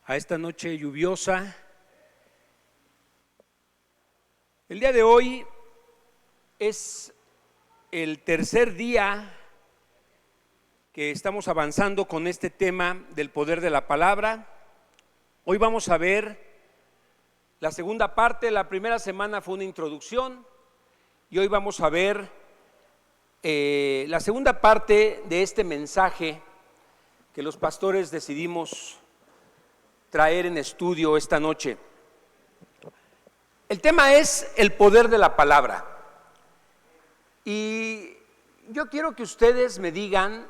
a esta noche lluviosa. El día de hoy es el tercer día que estamos avanzando con este tema del poder de la palabra. Hoy vamos a ver la segunda parte. La primera semana fue una introducción y hoy vamos a ver la segunda parte de este mensaje que los pastores decidimos traer en estudio esta noche. El tema es el poder de la palabra. Y yo quiero que ustedes me digan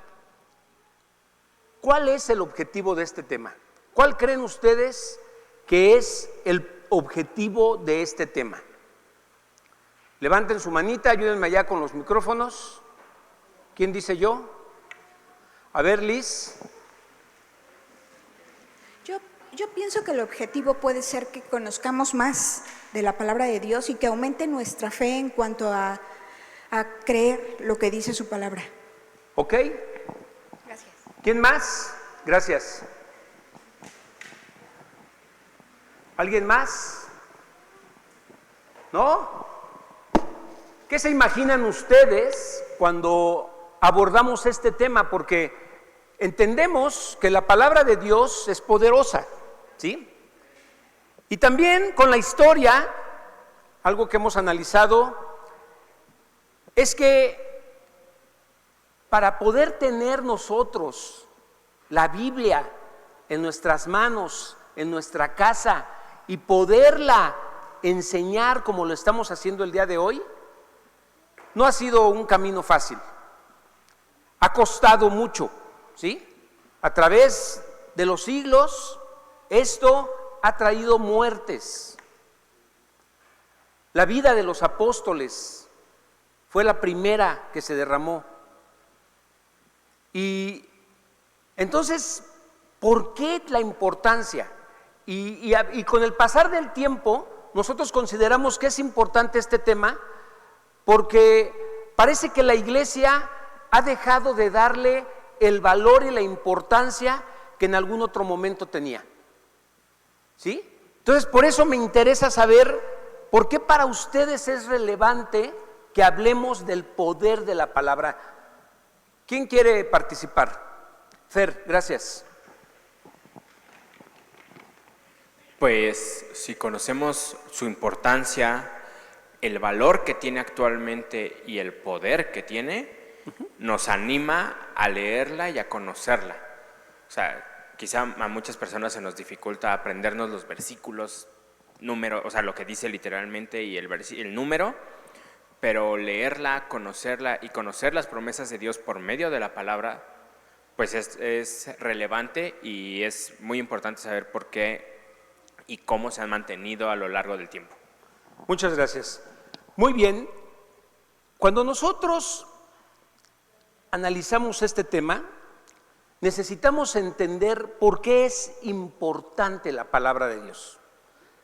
cuál es el objetivo de este tema. ¿Cuál creen ustedes que es el objetivo de este tema? Levanten su manita, ayúdenme allá con los micrófonos. ¿Quién dice yo? A ver, Liz. Yo pienso que el objetivo puede ser que conozcamos más de la palabra de Dios y que aumente nuestra fe en cuanto a creer lo que dice su palabra. ¿Ok? Gracias. ¿Quién más? Gracias. ¿Alguien más? ¿No? ¿Qué se imaginan ustedes cuando abordamos este tema? Porque entendemos que la palabra de Dios es poderosa, ¿sí? Y también con la historia, algo que hemos analizado, es que para poder tener nosotros la Biblia en nuestras manos, en nuestra casa, y poderla enseñar como lo estamos haciendo el día de hoy, no ha sido un camino fácil. Ha costado mucho, ¿sí? A través de los siglos, esto ha traído muertes. La vida de los apóstoles fue la primera que se derramó. Y entonces, ¿por qué la importancia? Y con el pasar del tiempo, nosotros consideramos que es importante este tema porque parece que la iglesia ha dejado de darle el valor y la importancia que en algún otro momento tenía. ¿Sí? Entonces, por eso me interesa saber por qué para ustedes es relevante que hablemos del poder de la palabra. ¿Quién quiere participar? Fer, gracias. Pues si conocemos su importancia, el valor que tiene actualmente y el poder que tiene, nos anima a leerla y a conocerla. O sea, quizá a muchas personas se nos dificulta aprendernos los versículos, número, o sea, lo que dice literalmente y el número, pero leerla, conocerla y conocer las promesas de Dios por medio de la palabra, pues es relevante y es muy importante saber por qué y cómo se han mantenido a lo largo del tiempo. Muchas gracias. Muy bien. Cuando nosotros analizamos este tema, necesitamos entender por qué es importante la palabra de Dios.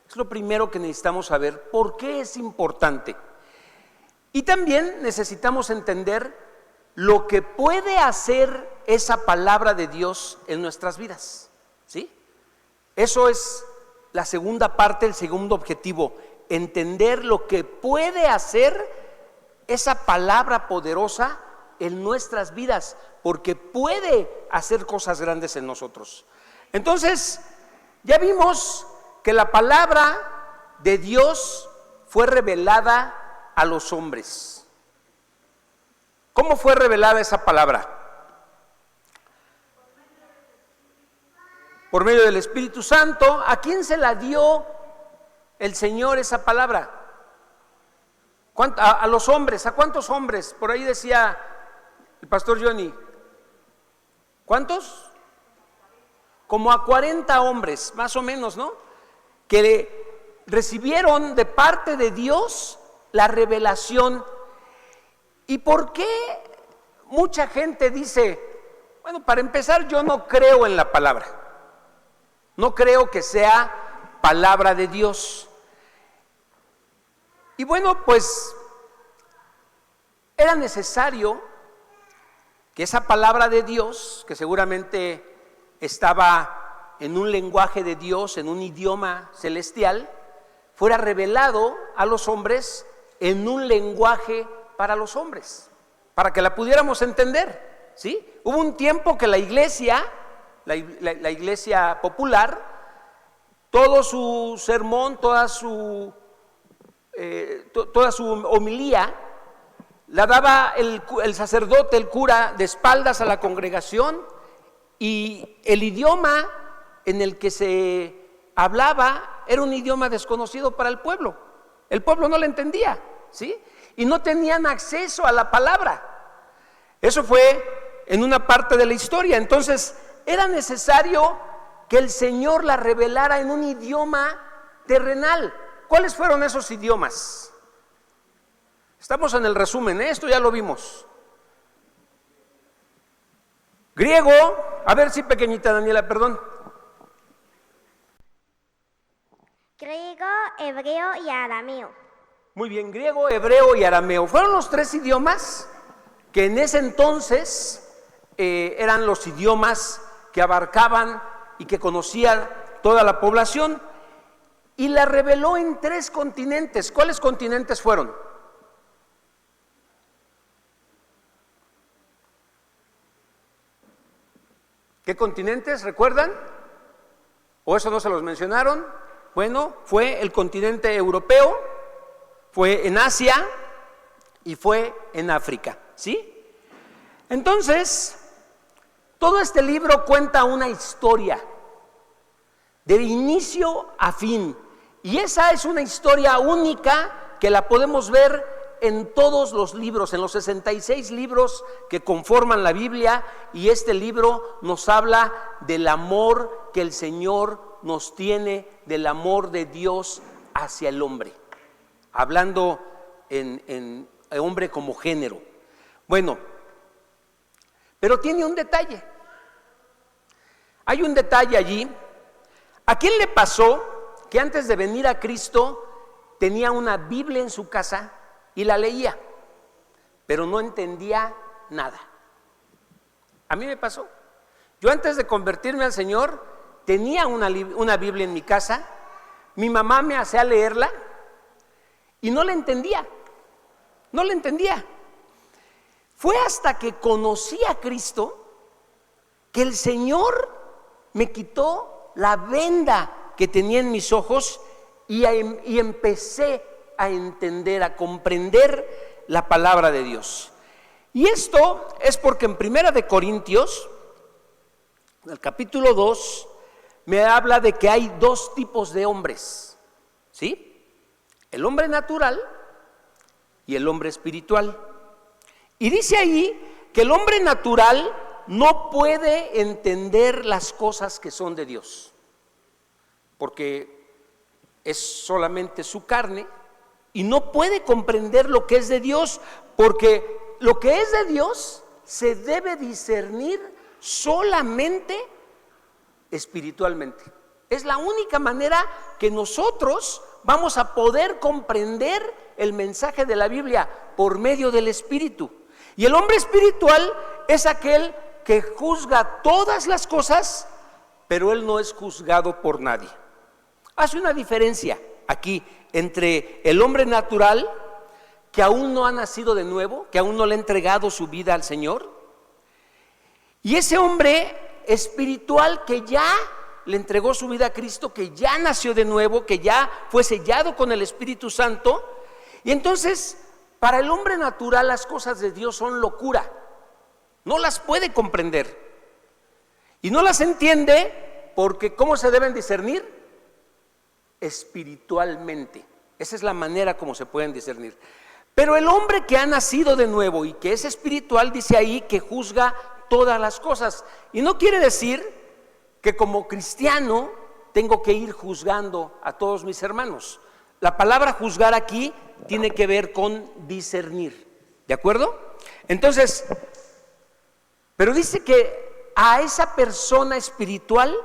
Es lo primero que necesitamos saber, por qué es importante. Y también necesitamos entender lo que puede hacer esa palabra de Dios en nuestras vidas, ¿sí? Eso es la segunda parte, el segundo objetivo, entender lo que puede hacer esa palabra poderosa en nuestras vidas, porque puede hacer cosas grandes en nosotros. Entonces, ya vimos que la palabra de Dios fue revelada a los hombres. ¿Cómo fue revelada esa palabra? Por medio del Espíritu Santo. ¿A quién se la dio el Señor esa palabra? A los hombres. ¿A cuántos hombres? Por ahí decía el pastor Johnny. ¿Cuántos? Como a 40 hombres, más o menos, ¿no? Que recibieron de parte de Dios la revelación. ¿Y por qué mucha gente dice, bueno, para empezar, yo no creo en la palabra? No creo que sea palabra de Dios. Y bueno, pues era necesario que esa palabra de Dios, que seguramente estaba en un lenguaje de Dios, en un idioma celestial, fuera revelado a los hombres en un lenguaje para los hombres, para que la pudiéramos entender, ¿sí? Hubo un tiempo que la iglesia popular, todo su sermón, toda su homilía, la daba el sacerdote, el cura, de espaldas a la congregación, y el idioma en el que se hablaba era un idioma desconocido para el pueblo. El pueblo no lo entendía, ¿sí? Y no tenían acceso a la palabra. Eso fue en una parte de la historia. Entonces, era necesario que el Señor la revelara en un idioma terrenal. ¿Cuáles fueron esos idiomas? Estamos en el resumen, esto ya lo vimos. Griego, a ver si pequeñita Daniela, perdón. Griego, hebreo y arameo. Muy bien, griego, hebreo y arameo. Fueron los 3 idiomas que en ese entonces eran los idiomas que abarcaban y que conocía toda la población. Y la reveló en 3 continentes. ¿Cuáles continentes fueron? ¿Qué continentes recuerdan? ¿O eso no se los mencionaron? Bueno, fue el continente europeo, fue en Asia y fue en África, ¿sí? Entonces, todo este libro cuenta una historia de inicio a fin, y esa es una historia única que la podemos ver en todos los libros, en los 66 libros que conforman la Biblia, y este libro nos habla del amor que el Señor nos tiene, del amor de Dios hacia el hombre, hablando en hombre como género. Bueno, pero tiene un detalle. Hay un detalle allí. ¿A quién le pasó que antes de venir a Cristo tenía una Biblia en su casa y la leía, pero no entendía nada? A mí me pasó. Yo antes de convertirme al Señor tenía una Biblia en mi casa, mi mamá me hacía leerla y no la entendía, no la entendía. Fue hasta que conocí a Cristo que el Señor me quitó la venda que tenía en mis ojos y empecé a entender, a comprender la palabra de Dios. Y esto es porque en 1 de Corintios, en el capítulo 2, me habla de que hay 2 tipos de hombres, ¿sí? El hombre natural y el hombre espiritual. Y dice ahí que el hombre natural no puede entender las cosas que son de Dios, porque es solamente su carne, y no puede comprender lo que es de Dios, porque lo que es de Dios se debe discernir solamente espiritualmente. Es la única manera que nosotros vamos a poder comprender el mensaje de la Biblia, por medio del Espíritu. Y el hombre espiritual es aquel que juzga todas las cosas, pero él no es juzgado por nadie. Hace una diferencia aquí entre el hombre natural, que aún no ha nacido de nuevo, que aún no le ha entregado su vida al Señor, y ese hombre espiritual que ya le entregó su vida a Cristo, que ya nació de nuevo, que ya fue sellado con el Espíritu Santo. Y entonces, para el hombre natural las cosas de Dios son locura, no las puede comprender y no las entiende, porque ¿cómo se deben discernir? Espiritualmente. Esa es la manera como se pueden discernir. Pero el hombre que ha nacido de nuevo y que es espiritual, dice ahí que juzga todas las cosas. Y no quiere decir que como cristiano tengo que ir juzgando a todos mis hermanos. La palabra juzgar aquí tiene que ver con discernir, ¿de acuerdo? Entonces, pero dice que a esa persona espiritual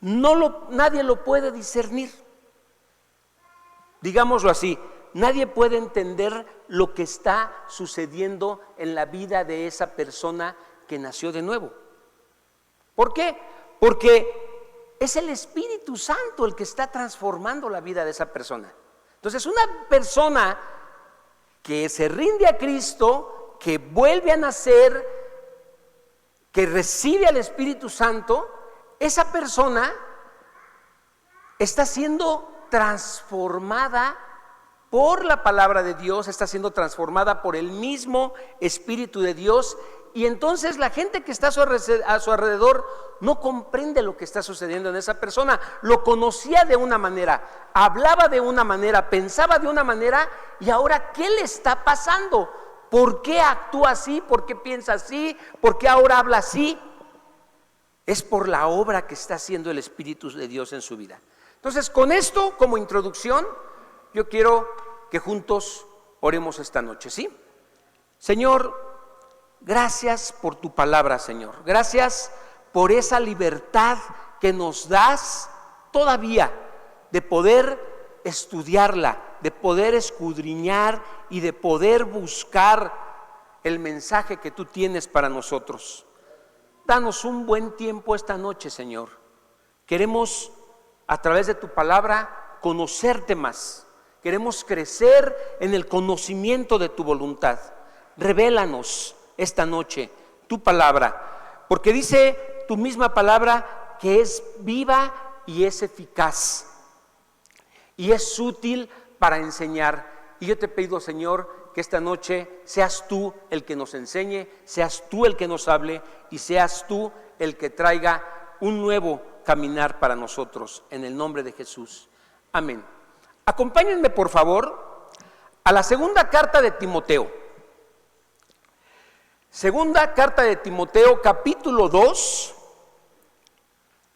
nadie lo puede discernir. Digámoslo así, nadie puede entender lo que está sucediendo en la vida de esa persona que nació de nuevo. ¿Por qué? porque es el Espíritu Santo el que está transformando la vida de esa persona. Entonces, una persona que se rinde a Cristo, que vuelve a nacer, que recibe al Espíritu Santo, esa persona está siendo transformada por la palabra de Dios, está siendo transformada por el mismo Espíritu de Dios, y entonces la gente que está a su alrededor no comprende lo que está sucediendo en esa persona. Lo conocía de una manera, hablaba de una manera, pensaba de una manera, y ahora ¿qué le está pasando? ¿Por qué actúa así? ¿Por qué piensa así? ¿Por qué ahora habla así? Es por la obra que está haciendo el Espíritu de Dios en su vida. Entonces, con esto como introducción, yo quiero que juntos oremos esta noche, ¿sí? Señor, gracias por tu palabra, Señor. Gracias por esa libertad que nos das todavía de poder estudiarla, de poder escudriñar y de poder buscar el mensaje que tú tienes para nosotros. Danos un buen tiempo esta noche, Señor. Queremos, a través de tu palabra, conocerte más. Queremos crecer en el conocimiento de tu voluntad. Revélanos esta noche tu palabra, porque dice tu misma palabra que es viva y es eficaz y es útil para enseñar. Y yo te pido, Señor, que esta noche seas tú el que nos enseñe, seas tú el que nos hable y seas tú el que traiga un nuevo caminar para nosotros, en el nombre de Jesús. Amén. Acompáñenme, por favor, a la segunda carta de Timoteo. Segunda carta de Timoteo, capítulo 2.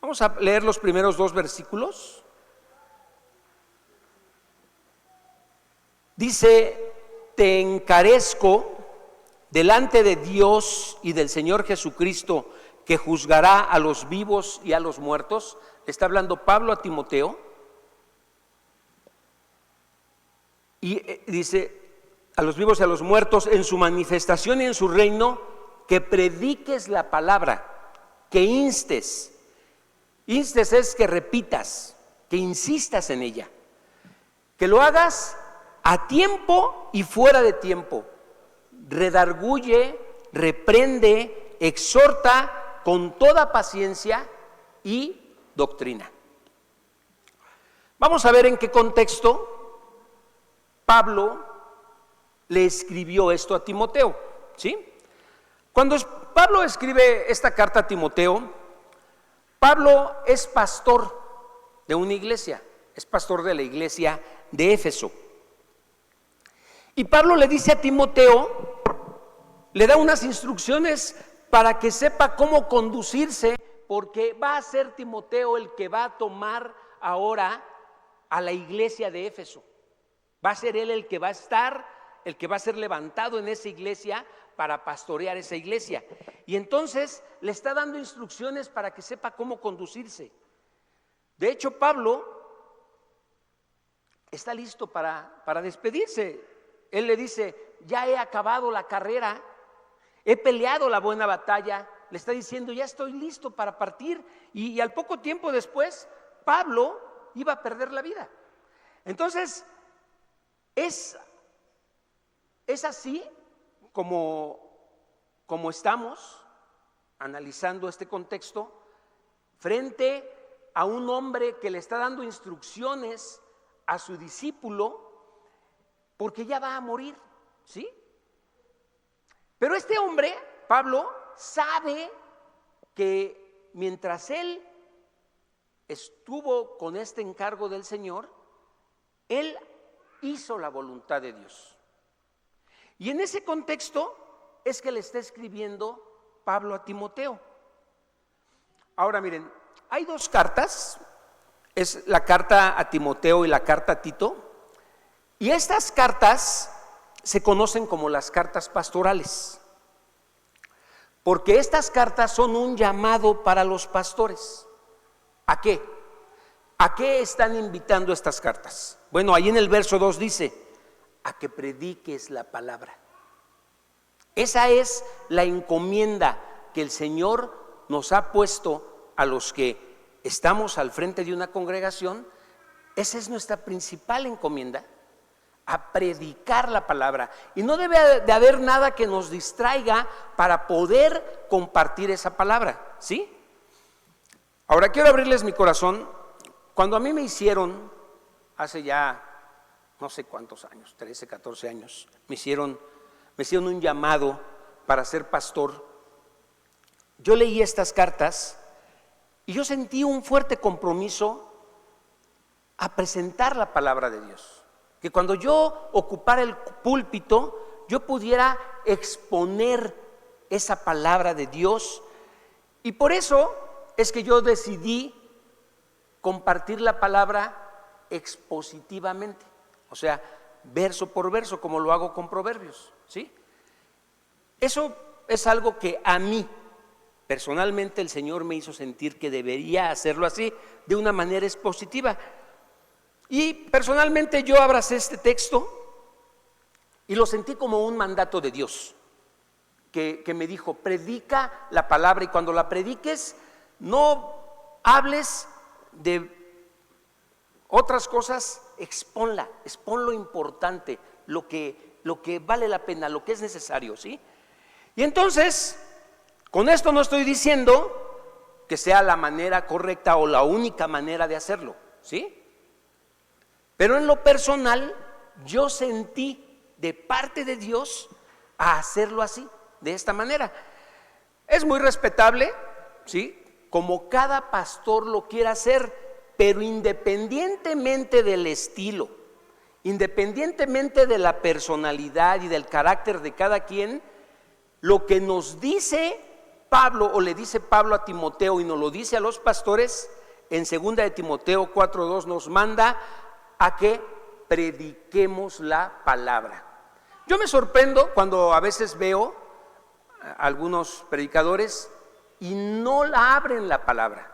Vamos a leer los primeros 2 versículos. Dice: te encarezco delante de Dios y del Señor Jesucristo, que juzgará a los vivos y a los muertos. Está hablando Pablo a Timoteo. Y dice: a los vivos y a los muertos, en su manifestación y en su reino, que prediques la palabra, que instes. Instes es que repitas, que insistas en ella, que lo hagas a tiempo y fuera de tiempo. Redarguye, reprende, exhorta con toda paciencia y doctrina. Vamos a ver en qué contexto Pablo le escribió esto a Timoteo, ¿sí? Cuando Pablo escribe esta carta a Timoteo, Pablo es pastor de una iglesia, es pastor de la iglesia de Éfeso. Y Pablo le dice a Timoteo, le da unas instrucciones para que sepa cómo conducirse, porque va a ser Timoteo el que va a tomar ahora a la iglesia de Éfeso. Va a ser él el que va a estar, el que va a ser levantado en esa iglesia para pastorear esa iglesia. Y entonces le está dando instrucciones para que sepa cómo conducirse. De hecho, Pablo está listo para despedirse. Él le dice: ya he acabado la carrera, he peleado la buena batalla. Le está diciendo: ya estoy listo para partir. Y al poco tiempo después, Pablo iba a perder la vida. Entonces, es así como estamos analizando este contexto frente a un hombre que le está dando instrucciones a su discípulo porque ya va a morir, ¿sí? Pero este hombre, Pablo, sabe que mientras él estuvo con este encargo del Señor, él hizo la voluntad de Dios. Y en ese contexto es que le está escribiendo Pablo a Timoteo. Ahora miren, hay 2 cartas, es la carta a Timoteo y la carta a Tito, y estas cartas se conocen como las cartas pastorales, porque estas cartas son un llamado para los pastores. ¿A qué? ¿A qué están invitando estas cartas? Bueno, ahí en el verso 2 dice: a que prediques la palabra. Esa es la encomienda que el Señor nos ha puesto a los que estamos al frente de una congregación, esa es nuestra principal encomienda, a predicar la palabra. Y no debe de haber nada que nos distraiga para poder compartir esa palabra, ¿sí? Ahora quiero abrirles mi corazón. Cuando a mí me hicieron, hace ya no sé cuántos años, 13, 14 años, me hicieron un llamado para ser pastor. Yo leí estas cartas y yo sentí un fuerte compromiso a presentar la palabra de Dios. Que cuando yo ocupara el púlpito, yo pudiera exponer esa palabra de Dios. Y por eso es que yo decidí compartir la palabra expositivamente, o sea, verso por verso, como lo hago con Proverbios, ¿sí? Eso es algo que a mí, personalmente, el Señor me hizo sentir que debería hacerlo así, de una manera expositiva. Y personalmente yo abracé este texto y lo sentí como un mandato de Dios, que me dijo: predica la palabra, y cuando la prediques, no hables de otras cosas, expon lo importante, lo que vale la pena, lo que es necesario, ¿sí? Y entonces, con esto no estoy diciendo que sea la manera correcta o la única manera de hacerlo, ¿sí? Pero en lo personal, yo sentí de parte de Dios a hacerlo así, de esta manera. Es muy respetable, ¿sí?, como cada pastor lo quiera hacer, pero independientemente del estilo, independientemente de la personalidad y del carácter de cada quien, lo que nos dice Pablo, o le dice Pablo a Timoteo y nos lo dice a los pastores, en 2 de Timoteo 4:2 nos manda a que prediquemos la palabra. Yo me sorprendo cuando a veces veo a algunos predicadores y no la abren la palabra.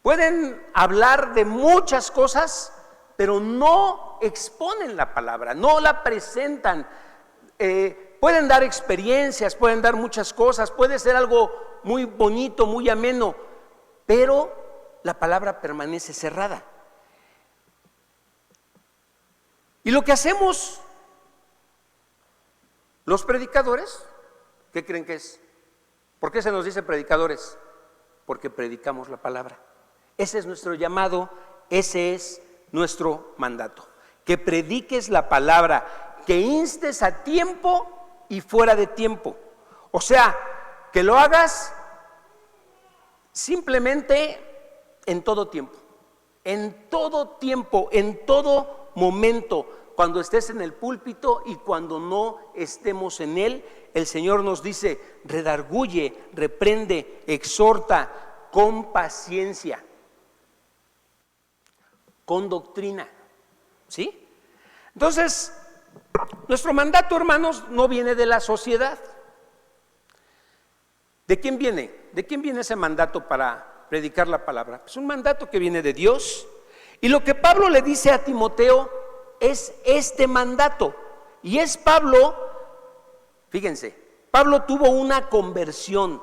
Pueden hablar de muchas cosas, pero no exponen la palabra, no la presentan. Pueden dar experiencias, pueden dar muchas cosas, puede ser algo muy bonito, muy ameno, pero la palabra permanece cerrada. Y lo que hacemos los predicadores, ¿qué creen que es? ¿Por qué se nos dice predicadores? Porque predicamos la palabra. Ese es nuestro llamado, ese es nuestro mandato. Que prediques la palabra, que instes a tiempo y fuera de tiempo. O sea, que lo hagas simplemente en todo tiempo, en todo momento, cuando estés en el púlpito y cuando no estemos en él. El Señor nos dice: redarguye, reprende, exhorta con paciencia, con doctrina, ¿sí? Entonces, nuestro mandato, hermanos, no viene de la sociedad. ¿De quién viene? ¿De quién viene ese mandato para predicar la palabra? Es un mandato que viene de Dios. Y lo que Pablo le dice a Timoteo es este mandato. Y es Pablo, fíjense, Pablo tuvo una conversión.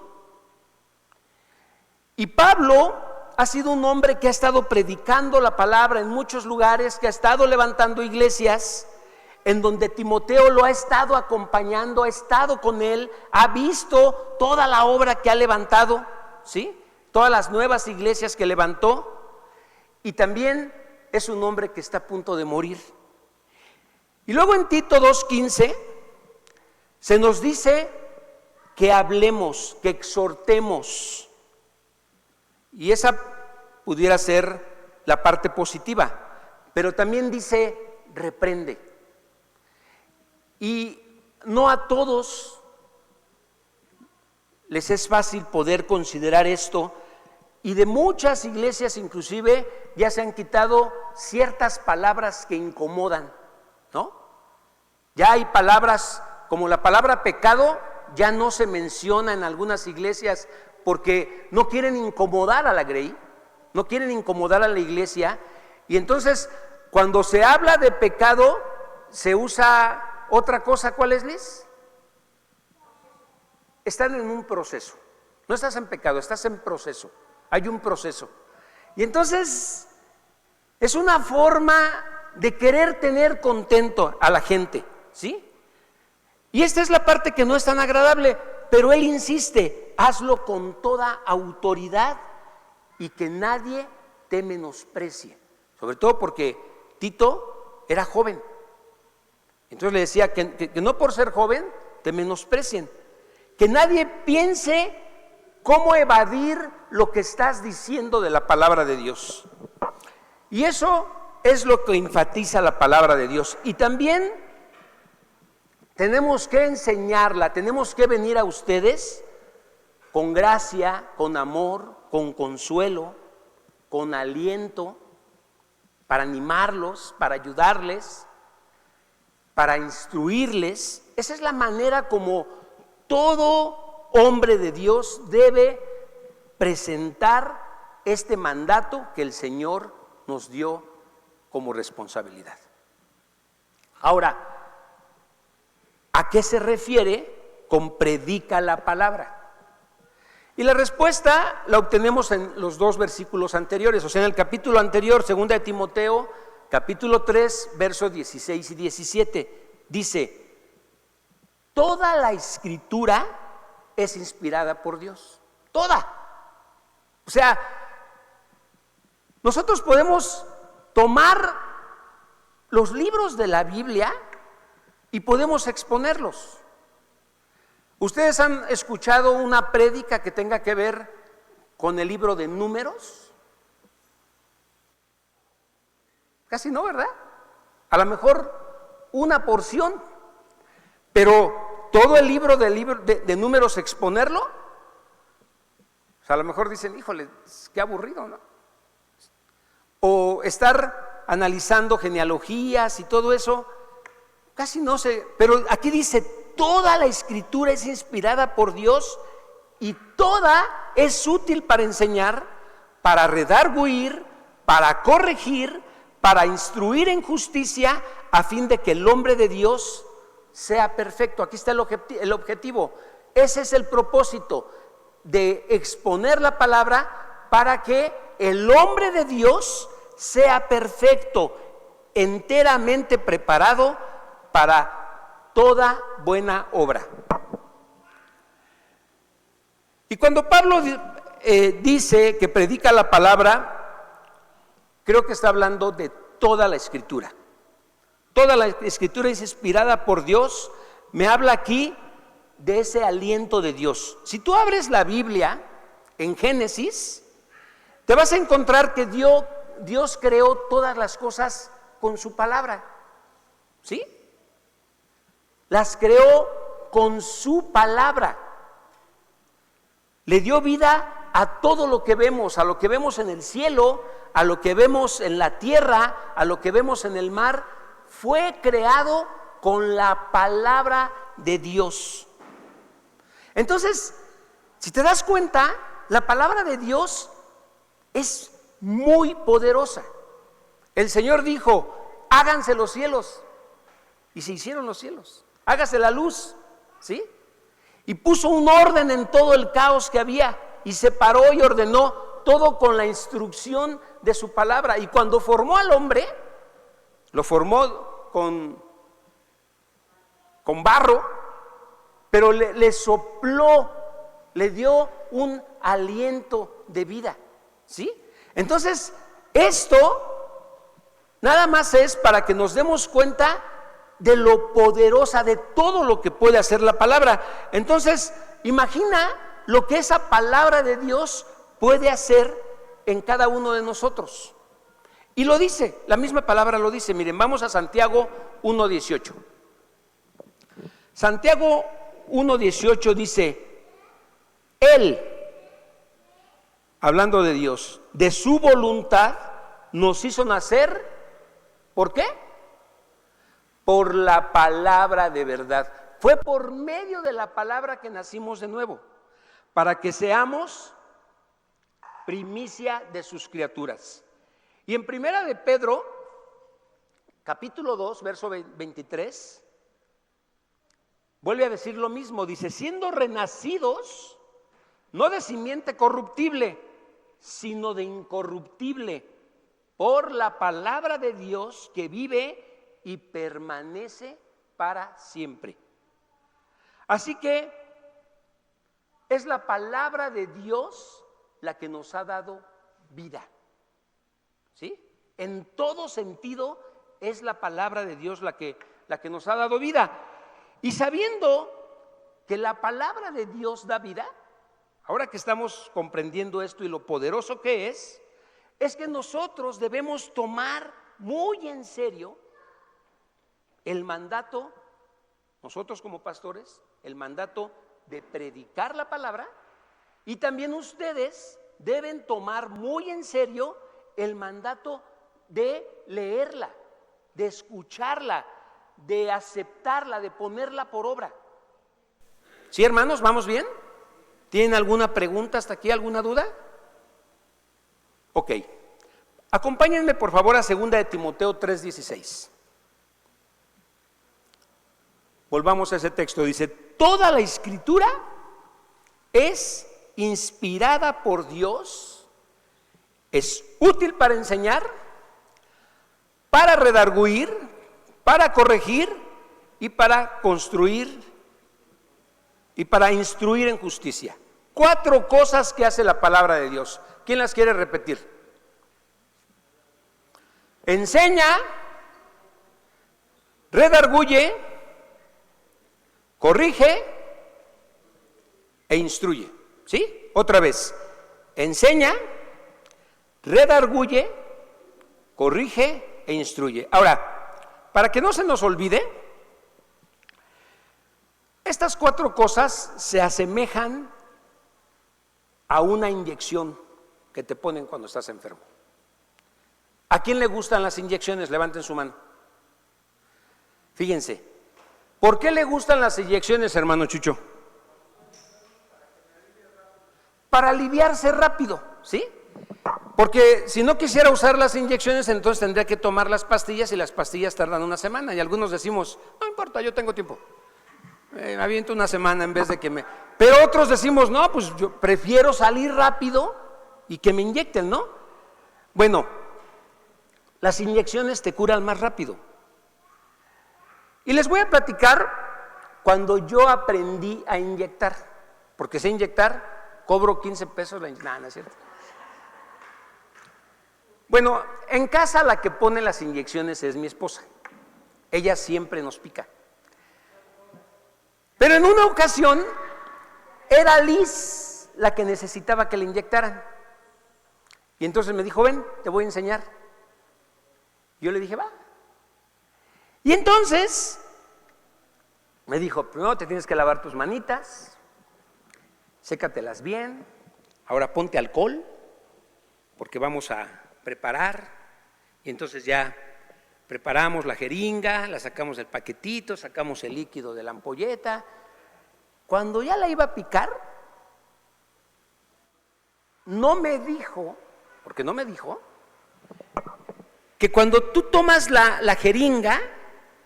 Y Pablo ha sido un hombre que ha estado predicando la palabra en muchos lugares, que ha estado levantando iglesias, en donde Timoteo lo ha estado acompañando, ha estado con él, ha visto toda la obra que ha levantado, ¿sí?, todas las nuevas iglesias que levantó, y también es un hombre que está a punto de morir. Y luego en Tito 2:15 se nos dice que hablemos, que exhortemos. Y esa pudiera ser la parte positiva, pero también dice reprende. Y no a todos les es fácil poder considerar esto, y de muchas iglesias inclusive ya se han quitado ciertas palabras que incomodan, ¿no? Ya hay palabras como la palabra pecado, ya no se menciona en algunas iglesias porque no quieren incomodar a la grey, no quieren incomodar a la iglesia. Y entonces cuando se habla de pecado se usa otra cosa. ¿Cuál es, Liz? Están en un proceso. No estás en pecado, estás en proceso. hay un proceso. Y entonces es una forma de querer tener contento a la gente, ¿sí? Y esta es la parte que no es tan agradable, pero él insiste, hazlo con toda autoridad y que nadie te menosprecie. Sobre todo porque Tito era joven. Entonces le decía que no por ser joven te menosprecien. Que nadie piense cómo evadir lo que estás diciendo de la palabra de Dios. Y eso es lo que enfatiza la palabra de Dios. Y también tenemos que enseñarla, tenemos que venir a ustedes con gracia, con amor, con consuelo, con aliento, para animarlos, para ayudarles, para instruirles. Esa es la manera como todo hombre de Dios debe presentar este mandato que el Señor nos dio como responsabilidad. Ahora, ¿a qué se refiere con predica la palabra? Y la respuesta la obtenemos en los dos versículos anteriores, o sea, en el capítulo anterior, 2 de Timoteo, capítulo 3, versos 16 y 17, dice: toda la escritura es inspirada por Dios, toda. O sea, nosotros podemos tomar los libros de la Biblia y podemos exponerlos. ¿Ustedes han escuchado una prédica que tenga que ver con el libro de Números? Casi no, ¿verdad? A lo mejor una porción, pero todo el libro de Números exponerlo, o sea, a lo mejor dicen, híjole, qué aburrido, ¿no? O estar analizando genealogías y todo eso, casi no sé, pero aquí dice, toda la escritura es inspirada por Dios y toda es útil para enseñar, para redarguir, para corregir, para instruir en justicia, a fin de que el hombre de Dios sea perfecto. Aquí está el objetivo. Ese es el propósito de exponer la palabra para que el hombre de Dios sea perfecto, enteramente preparado para toda buena obra. Y cuando Pablo dice que predica la palabra, creo que está hablando de toda la escritura. Toda la escritura es inspirada por Dios. Me habla aquí de ese aliento de Dios. Si tú abres la Biblia en Génesis, te vas a encontrar que Dios creó todas las cosas con su palabra, ¿sí? Las creó con su palabra. Le dio vida a todo lo que vemos, a lo que vemos en el cielo, a lo que vemos en la tierra, a lo que vemos en el mar. Fue creado con la palabra de Dios. Entonces, si te das cuenta, la palabra de Dios es muy poderosa. El Señor dijo, háganse los cielos, y se hicieron los cielos. Hágase la luz, ¿sí? Y puso un orden en todo el caos que había y separó y ordenó todo con la instrucción de su palabra. Y cuando formó al hombre, lo formó con barro, pero le sopló, le dio un aliento de vida, ¿sí? Entonces, esto nada más es para que nos demos cuenta de lo poderosa, de todo lo que puede hacer la palabra. Entonces, imagina lo que esa palabra de Dios puede hacer en cada uno de nosotros. Y lo dice, la misma palabra lo dice. Miren, vamos a Santiago 1:18. Santiago 1:18 dice, Él, hablando de Dios, de su voluntad nos hizo nacer, ¿por qué? Por la palabra de verdad. Fue por medio de la palabra que nacimos de nuevo, para que seamos primicia de sus criaturas. Y en primera de Pedro, capítulo 2, verso 23, vuelve a decir lo mismo. Dice, siendo renacidos, no de simiente corruptible, sino de incorruptible, por la palabra de Dios que vive y permanece para siempre. Así que es la palabra de Dios la que nos ha dado vida. ¿Sí? En todo sentido es la palabra de Dios la que nos ha dado vida. Y sabiendo que la palabra de Dios da vida, ahora que estamos comprendiendo esto y lo poderoso que es que nosotros debemos tomar muy en serio el mandato, nosotros como pastores, el mandato de predicar la palabra, y también ustedes deben tomar muy en serio el mandato de leerla, de escucharla, de aceptarla, de ponerla por obra. ¿Sí, hermanos? ¿Vamos bien? ¿Tienen alguna pregunta hasta aquí? ¿Alguna duda? Ok. Acompáñenme por favor a 2 de Timoteo 3:16. Volvamos a ese texto. Dice: toda la escritura es inspirada por Dios, es útil para enseñar, para redarguir, para corregir y para construir y para instruir en justicia. 4 cosas que hace la palabra de Dios. ¿Quién las quiere repetir? Enseña, redarguye, corrige e instruye. ¿Sí? Otra vez. Enseña, redarguye, corrige e instruye. Ahora, para que no se nos olvide, estas 4 cosas se asemejan a una inyección que te ponen cuando estás enfermo. ¿A quién le gustan las inyecciones? Levanten su mano. Fíjense, ¿por qué le gustan las inyecciones, hermano Chucho? Para aliviarse rápido, ¿sí? Porque si no quisiera usar las inyecciones, entonces tendría que tomar las pastillas, y las pastillas tardan una semana, y algunos decimos, no importa, yo tengo tiempo, me aviento una semana en vez de que me... Pero otros decimos, no, pues yo prefiero salir rápido y que me inyecten, ¿no? Bueno, las inyecciones te curan más rápido. Y les voy a platicar cuando yo aprendí a inyectar, porque sé inyectar, cobro 15 pesos la inyección. No es cierto. Bueno, en casa la que pone las inyecciones es mi esposa. Ella siempre nos pica. Pero en una ocasión era Liz la que necesitaba que le inyectaran. Y entonces me dijo, ven, te voy a enseñar. Yo le dije, va. Y entonces me dijo, primero te tienes que lavar tus manitas, sécatelas bien, ahora ponte alcohol, porque vamos a preparar. Y entonces ya preparamos la jeringa, la sacamos del paquetito, sacamos el líquido de la ampolleta. Cuando ya la iba a picar, no me dijo, porque no me dijo, que cuando tú tomas la jeringa,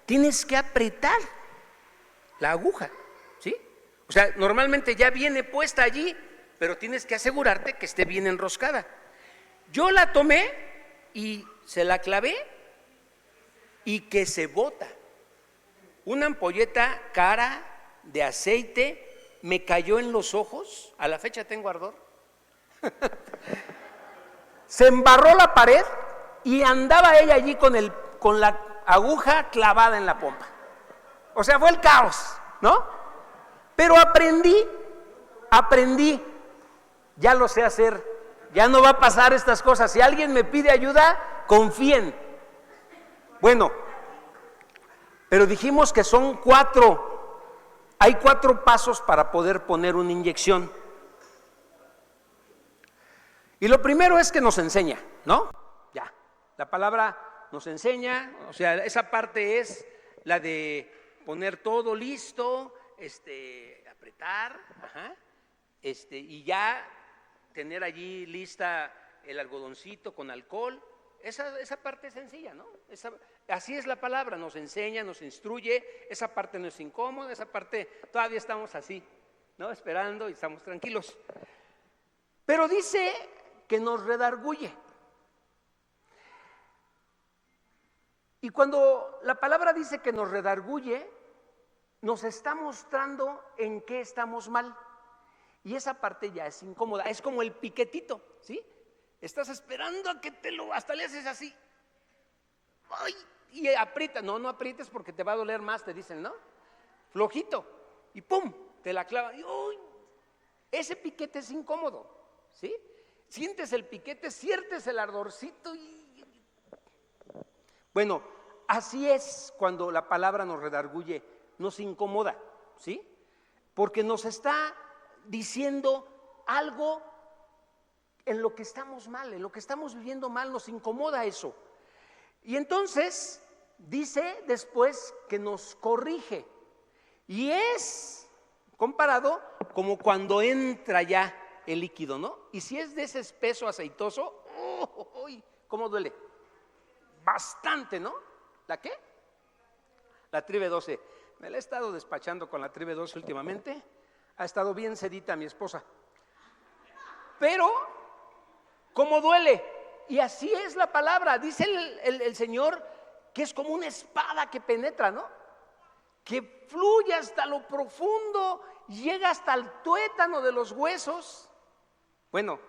tienes que apretar la aguja, ¿sí? O sea, normalmente ya viene puesta allí, pero tienes que asegurarte que esté bien enroscada. Yo la tomé y se la clavé y que se bota. Una ampolleta cara de aceite me cayó en los ojos, a la fecha tengo ardor. Se embarró la pared y andaba ella allí con la aguja clavada en la pompa. O sea, fue el caos, ¿no? Pero aprendí, ya lo sé hacer, ya no va a pasar estas cosas. Si alguien me pide ayuda, confíen. Bueno, pero dijimos que son 4, hay 4 pasos para poder poner una inyección. Y lo primero es que nos enseña, ¿no? Ya, la palabra nos enseña, o sea, esa parte es la de poner todo listo, apretar, y ya tener allí lista el algodoncito con alcohol. Esa parte es sencilla, ¿no? Así es la palabra, nos enseña, nos instruye. Esa parte no es incómoda, esa parte todavía estamos así, ¿no? Esperando y estamos tranquilos. Pero dice que nos redarguye. Y cuando la palabra dice que nos redarguye, nos está mostrando en qué estamos mal. Y esa parte ya es incómoda, es como el piquetito, ¿sí? Estás esperando a que hasta le haces así. ¡Ay! Y aprieta, no aprietes porque te va a doler más, te dicen, ¿no? Flojito, y ¡pum! Te la clava. Y, ¡uy! Ese piquete es incómodo, ¿sí? Sientes el piquete, sientes el ardorcito y... Bueno, así es cuando la palabra nos redarguye, nos incomoda, ¿sí? Porque nos está diciendo algo en lo que estamos mal, en lo que estamos viviendo mal, nos incomoda eso. Y entonces dice después que nos corrige. Y es comparado como cuando entra ya el líquido, ¿no? Y si es de ese espeso aceitoso, ¿cómo duele? Bastante, ¿no? ¿La qué? La Tribe 12. Me la he estado despachando con la Tribe 12 últimamente. Ha estado bien sedita mi esposa. Pero, ¿cómo duele? Y así es la palabra. Dice el Señor que es como una espada que penetra, ¿no? Que fluye hasta lo profundo, llega hasta el tuétano de los huesos. Bueno,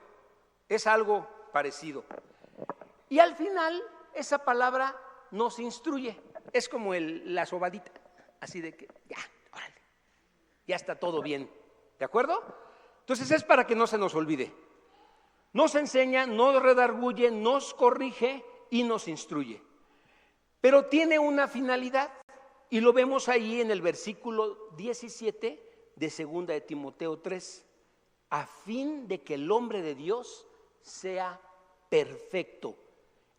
es algo parecido. Y al final, esa palabra nos instruye. Es como la sobadita, así de que ya, órale, ya está todo bien. ¿De acuerdo? Entonces es para que no se nos olvide. Nos enseña, nos redarguye, nos corrige y nos instruye. Pero tiene una finalidad y lo vemos ahí en el versículo 17 de 2 de Timoteo 3, a fin de que el hombre de Dios sea perfecto,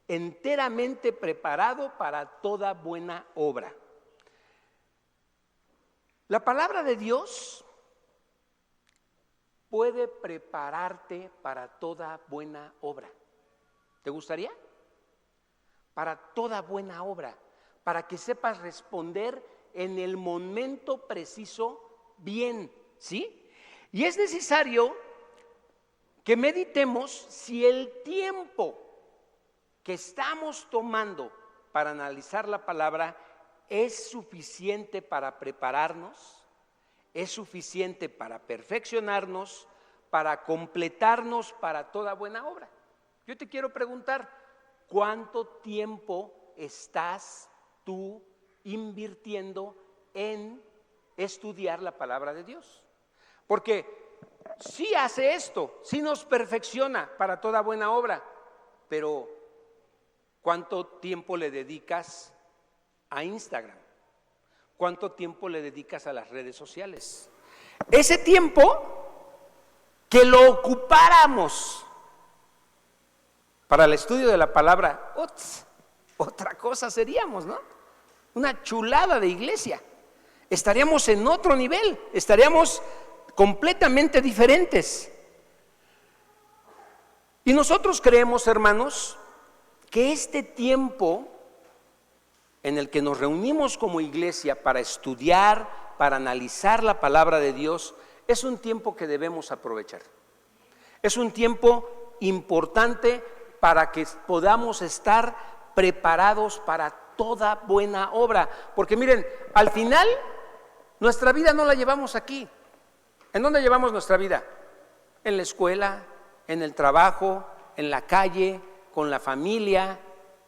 enteramente preparado para toda buena obra. La palabra de Dios puede prepararte para toda buena obra. ¿Te gustaría? Para toda buena obra, para que sepas responder en el momento preciso bien, ¿sí? Y es necesario que meditemos si el tiempo que estamos tomando para analizar la palabra es suficiente para prepararnos, es suficiente para perfeccionarnos, para completarnos para toda buena obra. Yo te quiero preguntar, ¿cuánto tiempo estás tú invirtiendo en estudiar la palabra de Dios? Porque sí hace esto, sí nos perfecciona para toda buena obra, pero ¿cuánto tiempo le dedicas a Instagram? ¿Cuánto tiempo le dedicas a las redes sociales? Ese tiempo que lo ocupáramos para el estudio de la palabra, otra cosa seríamos, ¿no? Una chulada de iglesia. Estaríamos en otro nivel, estaríamos completamente diferentes. Y nosotros creemos, hermanos, que este tiempo en el que nos reunimos como iglesia para estudiar, para analizar la palabra de Dios, es un tiempo que debemos aprovechar. Es un tiempo importante para que podamos estar preparados para toda buena obra. Porque miren, al final, nuestra vida no la llevamos aquí. ¿En dónde llevamos nuestra vida? En la escuela, en el trabajo, en la calle, con la familia,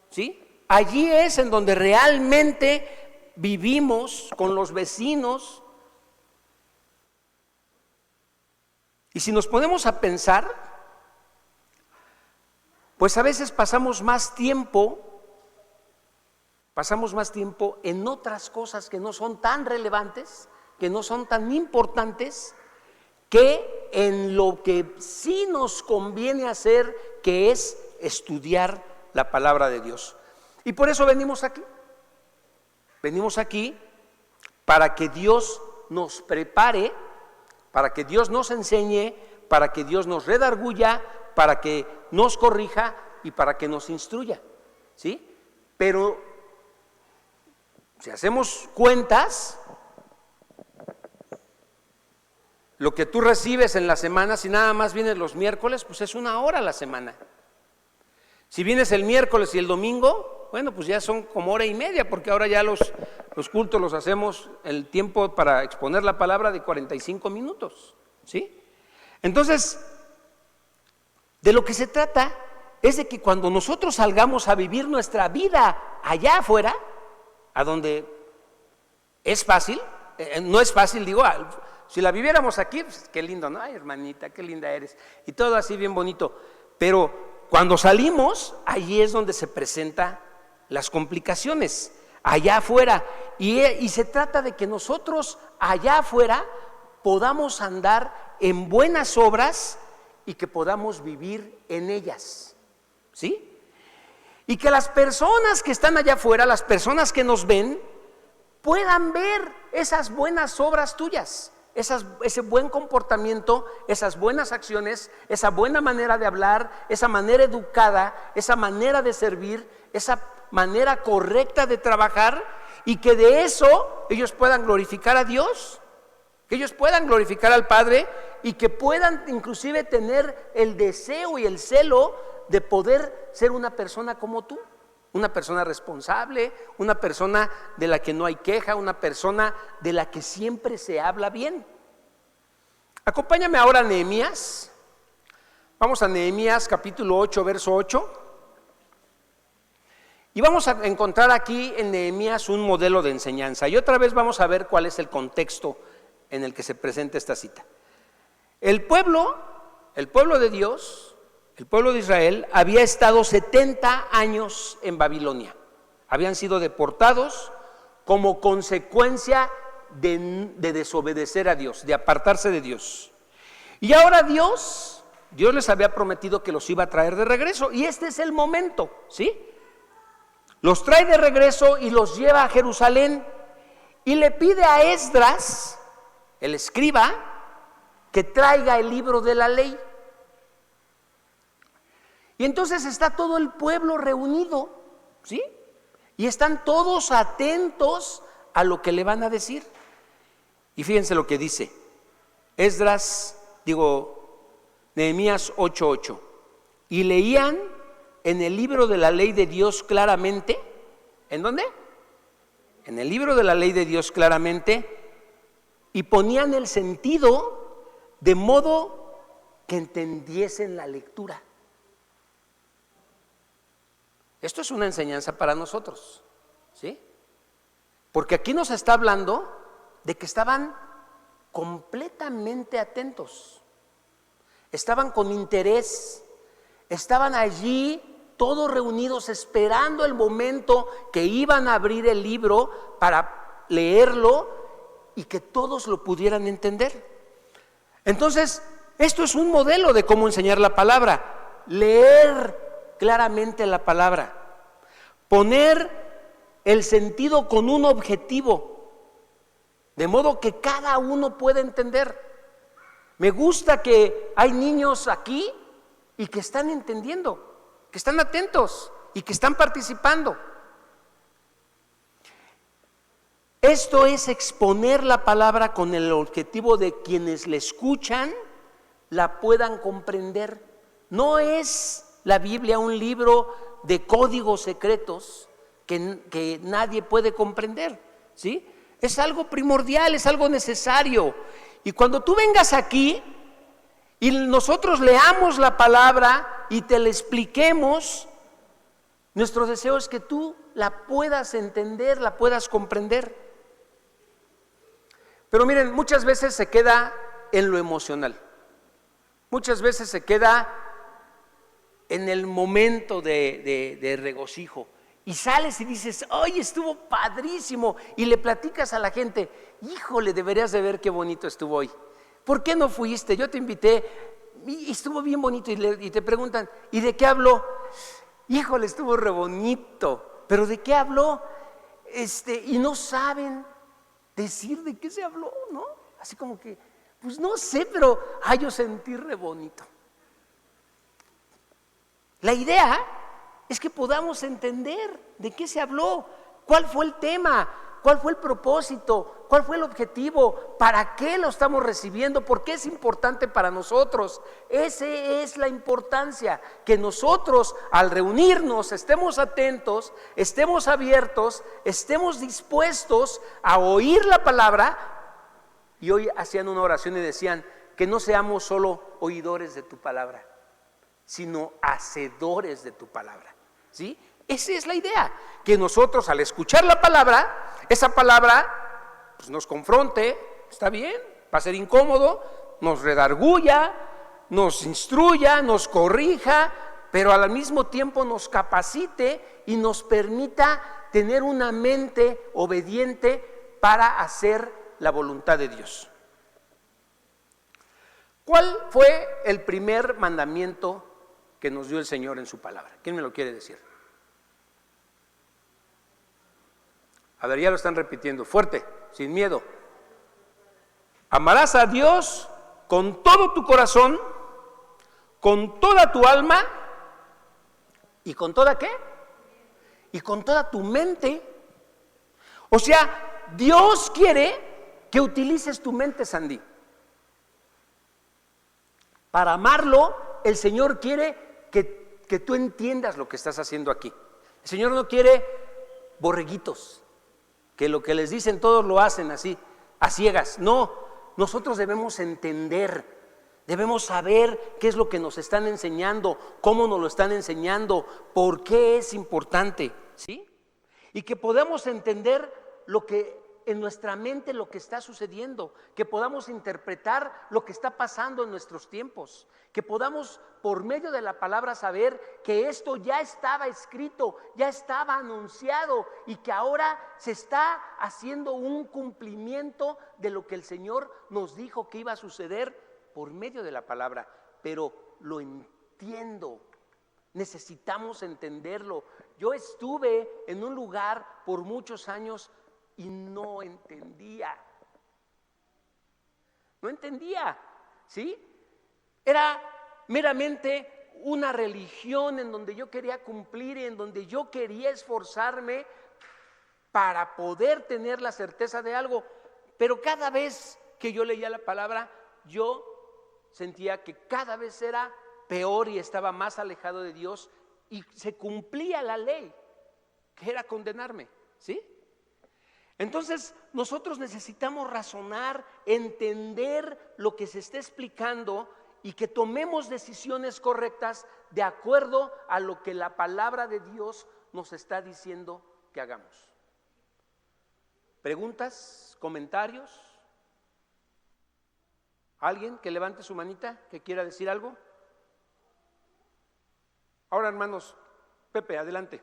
¿sí? Allí es en donde realmente vivimos con los vecinos. Y si nos ponemos a pensar, pues a veces pasamos más tiempo en otras cosas que no son tan relevantes, que no son tan importantes, que en lo que sí nos conviene hacer, que es estudiar la palabra de Dios. Y por eso venimos aquí. Venimos aquí para que Dios nos prepare, para que Dios nos enseñe, para que Dios nos redarguya, para que nos corrija y para que nos instruya, ¿sí? Pero si hacemos cuentas, Lo que tú recibes en la semana, si nada más vienes los miércoles, pues es 1 hora a la semana. Si vienes el miércoles y el domingo, bueno, pues ya son como 1:30, porque ahora ya los cultos los hacemos el tiempo para exponer la palabra de 45 minutos, ¿sí? Entonces, de lo que se trata es de que cuando nosotros salgamos a vivir nuestra vida allá afuera, a donde es fácil, no es fácil, digo, si la viviéramos aquí, pues qué lindo, ¿no? Ay, hermanita, qué linda eres, y todo así bien bonito, pero cuando salimos, allí es donde se presentan las complicaciones, allá afuera, y se trata de que nosotros allá afuera podamos andar en buenas obras y que podamos vivir en ellas, ¿sí? Y que las personas que están allá afuera, las personas que nos ven, puedan ver esas buenas obras tuyas, ese buen comportamiento, esas buenas acciones, esa buena manera de hablar, esa manera educada, esa manera de servir, esa manera correcta de trabajar, y que de eso ellos puedan glorificar a Dios, que ellos puedan glorificar al Padre, y que puedan inclusive tener el deseo y el celo de poder ser una persona como tú, una persona responsable, una persona de la que no hay queja, una persona de la que siempre se habla bien. Acompáñame ahora a Nehemías. Vamos a Nehemías capítulo 8, verso 8. Y vamos a encontrar aquí en Nehemías un modelo de enseñanza. Y otra vez vamos a ver cuál es el contexto en el que se presenta esta cita. El pueblo de Dios, el pueblo de Israel, había estado 70 años en Babilonia. Habían sido deportados como consecuencia de desobedecer a Dios, de apartarse de Dios. Y ahora Dios les había prometido que los iba a traer de regreso, y este es el momento, ¿sí? Los trae de regreso y los lleva a Jerusalén, y le pide a Esdras, el escriba, que traiga el libro de la ley. Y entonces está todo el pueblo reunido, ¿sí? Y están todos atentos a lo que le van a decir. Y fíjense lo que dice Nehemías 8:8. Y leían en el libro de la ley de Dios claramente. ¿En dónde? En el libro de la ley de Dios claramente, y ponían el sentido de modo que entendiesen la lectura. Esto es una enseñanza para nosotros, ¿sí? Porque aquí nos está hablando de que estaban completamente atentos, estaban con interés, estaban allí todos reunidos esperando el momento que iban a abrir el libro para leerlo y que todos lo pudieran entender. Entonces, esto es un modelo de cómo enseñar la palabra: leer claramente la palabra, poner el sentido con un objetivo, de modo que cada uno pueda entender. Me gusta que hay niños aquí y que están entendiendo, que están atentos y que están participando. Esto es exponer la palabra con el objetivo de quienes la escuchan la puedan comprender. No es la Biblia un libro de códigos secretos que nadie puede comprender, ¿sí? Es algo primordial, es algo necesario. Y cuando tú vengas aquí y nosotros leamos la palabra y te la expliquemos, nuestro deseo es que tú la puedas entender, la puedas comprender. Pero miren, muchas veces se queda en lo emocional, muchas veces se queda en el momento de regocijo, y sales y dices: ¡ay, estuvo padrísimo! Y le platicas a la gente: híjole, deberías de ver qué bonito estuvo hoy. ¿Por qué no fuiste? Yo te invité y estuvo bien bonito. Y te preguntan: ¿y de qué habló? Híjole, estuvo re bonito. ¿Pero de qué habló? Y no saben decir de qué se habló, ¿no? Así como que, pues no sé, pero yo sentí re bonito. La idea es que podamos entender de qué se habló, cuál fue el tema, ¿Cuál fue el propósito? ¿Cuál fue el objetivo? ¿Para qué lo estamos recibiendo? ¿Por qué es importante para nosotros? Esa es la importancia, que nosotros al reunirnos estemos atentos, estemos abiertos, estemos dispuestos a oír la palabra. Y hoy hacían una oración y decían que no seamos solo oidores de tu palabra, sino hacedores de tu palabra, ¿sí? Esa es la idea, que nosotros al escuchar la palabra, esa palabra pues, nos confronte, está bien, va a ser incómodo, nos redarguya, nos instruya, nos corrija, pero al mismo tiempo nos capacite y nos permita tener una mente obediente para hacer la voluntad de Dios. ¿Cuál fue el primer mandamiento que nos dio el Señor en su palabra? ¿Quién me lo quiere decir? A ver, ya lo están repitiendo, fuerte, sin miedo. Amarás a Dios con todo tu corazón, con toda tu alma y con toda ¿qué? Y con toda tu mente. O sea, Dios quiere que utilices tu mente, Sandy. Para amarlo, el Señor quiere que tú entiendas lo que estás haciendo aquí. El Señor no quiere borreguitos, que lo que les dicen todos lo hacen así, a ciegas. No, nosotros debemos entender, debemos saber qué es lo que nos están enseñando, cómo nos lo están enseñando, por qué es importante, ¿sí? Y que podamos entender lo que en nuestra mente lo que está sucediendo, que podamos interpretar lo que está pasando en nuestros tiempos, que podamos por medio de la palabra saber que esto ya estaba escrito, ya estaba anunciado y que ahora se está haciendo un cumplimiento de lo que el Señor nos dijo que iba a suceder por medio de la palabra. Pero lo entiendo, necesitamos entenderlo. Yo estuve en un lugar por muchos años y no entendía, ¿sí? Era meramente una religión en donde yo quería cumplir y en donde yo quería esforzarme para poder tener la certeza de algo, pero cada vez que yo leía la palabra, yo sentía que cada vez era peor y estaba más alejado de Dios y se cumplía la ley, que era condenarme, ¿sí? Entonces nosotros necesitamos razonar, entender lo que se está explicando y que tomemos decisiones correctas de acuerdo a lo que la palabra de Dios nos está diciendo que hagamos. ¿Preguntas? ¿Comentarios? ¿Alguien que levante su manita que quiera decir algo? Ahora, hermanos, Pepe, adelante.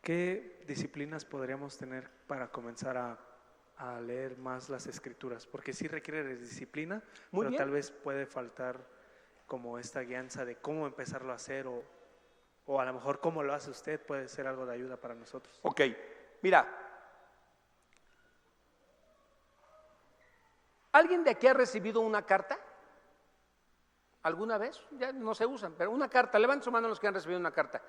¿Qué disciplinas podríamos tener para comenzar a leer más las Escrituras? Porque sí requiere de disciplina, Muy pero bien. tal vez puede faltar como esta guianza de cómo empezarlo a hacer o a lo mejor cómo lo hace usted puede ser algo de ayuda para nosotros. Ok, mira, ¿alguien de aquí ha recibido una carta? ¿Alguna vez? Ya no se usan, pero una carta, levanten su mano los que han recibido una carta.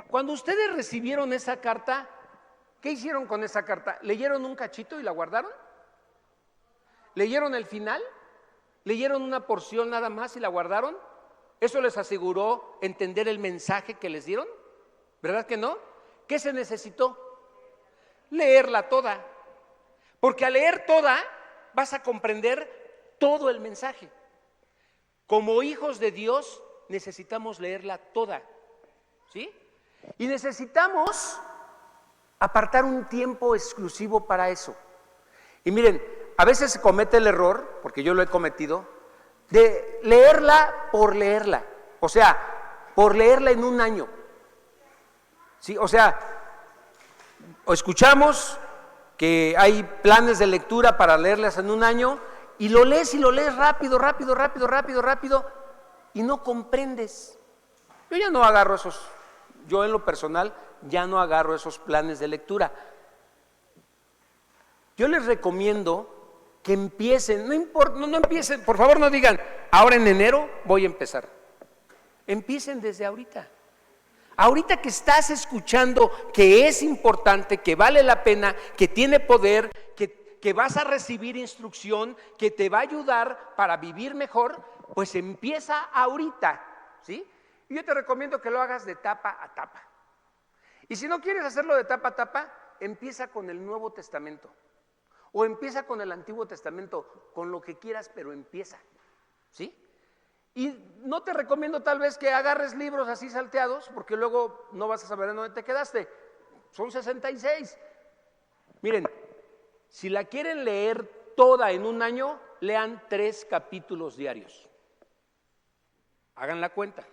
Cuando ustedes recibieron esa carta, ¿qué hicieron con esa carta? ¿Leyeron un cachito y la guardaron? ¿Leyeron el final? ¿Leyeron una porción nada más y la guardaron? ¿Eso les aseguró entender el mensaje que les dieron? ¿Verdad que no? ¿Qué se necesitó? Leerla toda. Porque al leer toda vas a comprender todo el mensaje. Como hijos de Dios necesitamos leerla toda, ¿sí? Y necesitamos apartar un tiempo exclusivo para eso. Y miren, a veces se comete el error, porque yo lo he cometido, de leerla por leerla. O sea, por leerla en un año. ¿Sí? O sea, escuchamos que hay planes de lectura para leerlas en un año y lo lees rápido y no comprendes. Yo ya no agarro esos, yo en lo personal ya no agarro esos planes de lectura. Yo les recomiendo que empiecen, no importa, no empiecen, por favor no digan, ahora en enero voy a empezar. Empiecen desde ahorita. Ahorita que estás escuchando que es importante, que vale la pena, que tiene poder, que vas a recibir instrucción, que te va a ayudar para vivir mejor, pues empieza ahorita, ¿sí? Y yo te recomiendo que lo hagas de tapa a tapa. Y si no quieres hacerlo de tapa a tapa, empieza con el Nuevo Testamento. O empieza con el Antiguo Testamento, con lo que quieras, pero empieza, ¿sí? Y no te recomiendo tal vez que agarres libros así salteados, porque luego no vas a saber en dónde te quedaste. Son 66. Miren, si la quieren leer toda en un año, lean 3 capítulos diarios. Hagan la cuenta.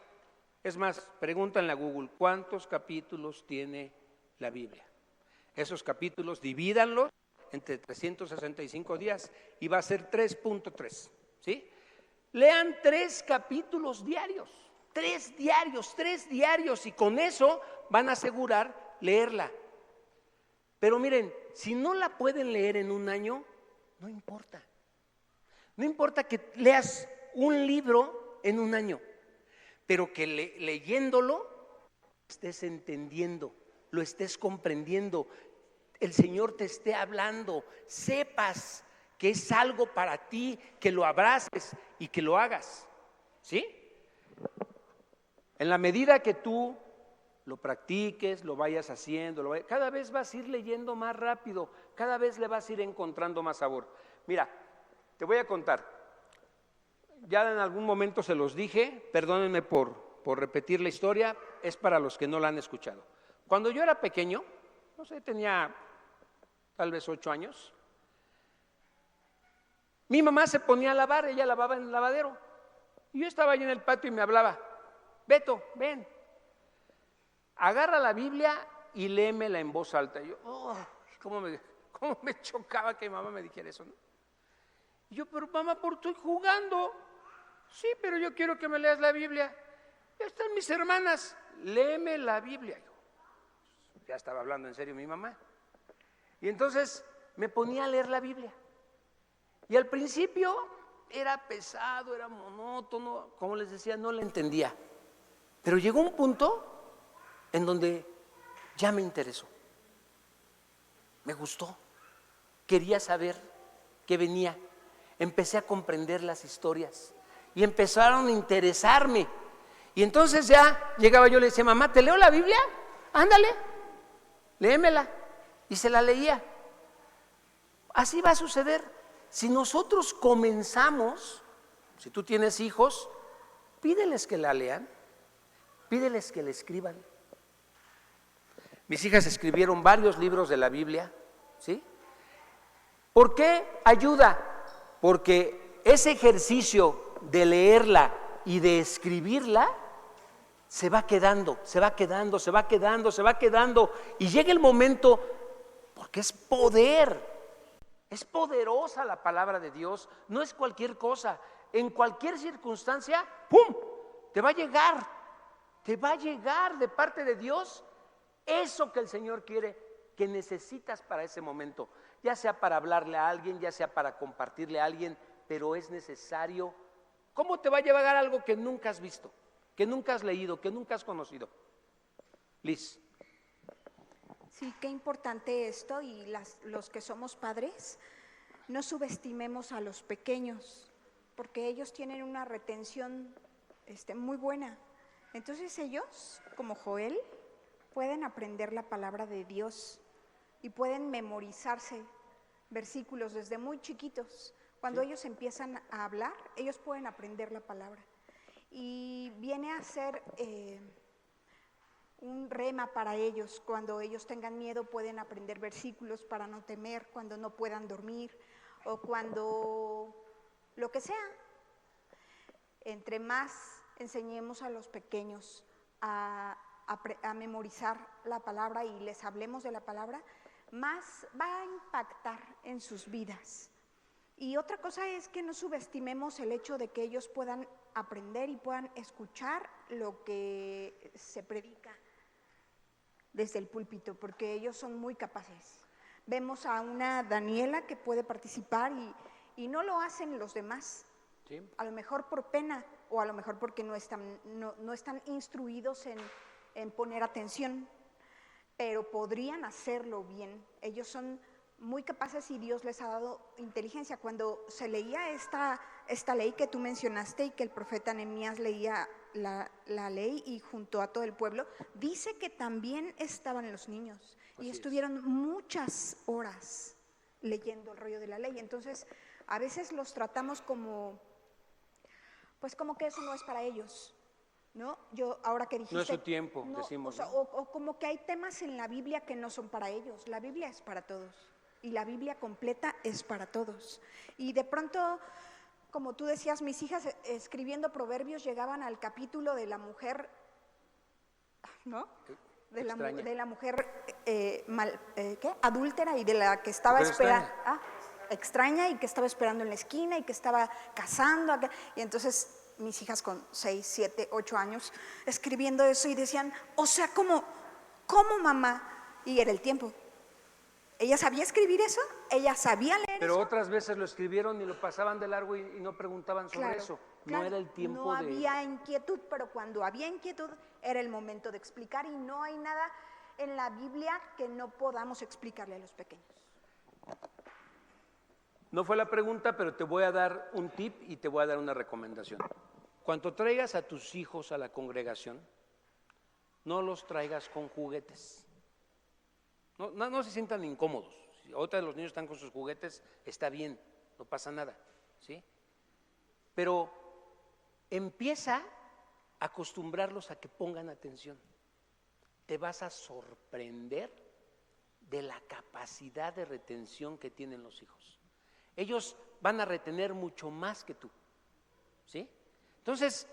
Es más, pregúntenle a Google, ¿cuántos capítulos tiene la Biblia? Esos capítulos divídanlos entre 365 días y va a ser 3.3, ¿sí? Lean 3 capítulos diarios, 3 diarios, y con eso van a asegurar leerla. Pero miren, si no la pueden leer en un año, no importa. No importa que leas un libro en un año, pero que leyéndolo estés entendiendo, lo estés comprendiendo, el Señor te esté hablando, sepas que es algo para ti, que lo abraces y que lo hagas, ¿sí? En la medida que tú lo practiques, lo vayas haciendo, cada vez vas a ir leyendo más rápido, cada vez le vas a ir encontrando más sabor. Mira, te voy a contar, ya en algún momento se los dije, perdónenme por repetir la historia, es para los que no la han escuchado. Cuando yo era pequeño, no sé, tenía tal vez 8 años, mi mamá se ponía a lavar, ella lavaba en el lavadero, y yo estaba ahí en el patio y me hablaba, Beto, ven, agarra la Biblia y léemela en voz alta. Y yo, cómo me chocaba que mi mamá me dijera eso, ¿no? Y yo, pero mamá, estoy jugando. Sí, pero yo quiero que me leas la Biblia. Ya están mis hermanas, léeme la Biblia. Ya estaba hablando en serio mi mamá. Y entonces me ponía a leer la Biblia. Y al principio era pesado, era monótono, como les decía, no la entendía. Pero llegó un punto en donde ya me interesó. Me gustó. Quería saber qué venía. Empecé a comprender las historias y empezaron a interesarme. Y entonces ya llegaba yo y le decía, mamá, ¿te leo la Biblia? Ándale, léemela. Y se la leía. Así va a suceder. Si nosotros comenzamos, si tú tienes hijos, pídeles que la lean, pídeles que la escriban. Mis hijas escribieron varios libros de la Biblia, ¿sí? ¿Por qué ayuda? Porque ese ejercicio de leerla y de escribirla se va quedando, y llega el momento, porque es poder. Es poderosa la palabra de Dios, no es cualquier cosa. En cualquier circunstancia, ¡pum!, te va a llegar de parte de Dios eso que el Señor quiere, que necesitas para ese momento, ya sea para hablarle a alguien, ya sea para compartirle a alguien, pero es necesario. ¿Cómo te va a llegar algo que nunca has visto, que nunca has leído, que nunca has conocido? Liz. Sí, qué importante esto, y los que somos padres, no subestimemos a los pequeños, porque ellos tienen una retención muy buena. Entonces ellos, como Joel, pueden aprender la palabra de Dios y pueden memorizarse versículos desde muy chiquitos. Cuando ellos empiezan a hablar, ellos pueden aprender la palabra. Y viene a ser un rema para ellos. Cuando ellos tengan miedo, pueden aprender versículos para no temer, cuando no puedan dormir o cuando lo que sea. Entre más enseñemos a los pequeños a memorizar la palabra y les hablemos de la palabra, más va a impactar en sus vidas. Y otra cosa es que no subestimemos el hecho de que ellos puedan aprender y puedan escuchar lo que se predica desde el púlpito, porque ellos son muy capaces. Vemos a una Daniela que puede participar y no lo hacen los demás. ¿Sí? A lo mejor por pena o a lo mejor porque no están instruidos en poner atención, pero podrían hacerlo bien. Ellos son muy capaces y Dios les ha dado inteligencia. Cuando se leía esta ley que tú mencionaste y que el profeta Nehemías leía la ley y junto a todo el pueblo, dice que también estaban los niños y estuvieron muchas horas leyendo el rollo de la ley. Entonces, a veces los tratamos como, pues como que eso no es para ellos, ¿no? Yo, ahora que dijiste… No es su tiempo, no, decimos. O sea, o como que hay temas en la Biblia que no son para ellos. La Biblia es para todos y la Biblia completa es para todos. Y de pronto, como tú decías, mis hijas escribiendo proverbios llegaban al capítulo de la mujer, ¿no? De la mujer adúltera y de la que estaba esperando, extraña y que estaba esperando en la esquina y que estaba cazando. Y entonces mis hijas con 6, 7, 8 años escribiendo eso y decían, o sea, ¿cómo mamá? Y era el tiempo. ¿Ella sabía escribir eso? ¿Ella sabía leer Pero eso? otras veces lo escribieron y lo pasaban de largo y no preguntaban sobre eso. No era el tiempo no había inquietud, pero cuando había inquietud era el momento de explicar y no hay nada en la Biblia que no podamos explicarle a los pequeños. No fue la pregunta, pero te voy a dar un tip y te voy a dar una recomendación. Cuando traigas a tus hijos a la congregación, no los traigas con juguetes. No se sientan incómodos. Si ahorita los niños están con sus juguetes, está bien, no pasa nada, ¿sí? Pero empieza a acostumbrarlos a que pongan atención. Te vas a sorprender de la capacidad de retención que tienen los hijos. Ellos van a retener mucho más que tú, ¿sí? Entonces,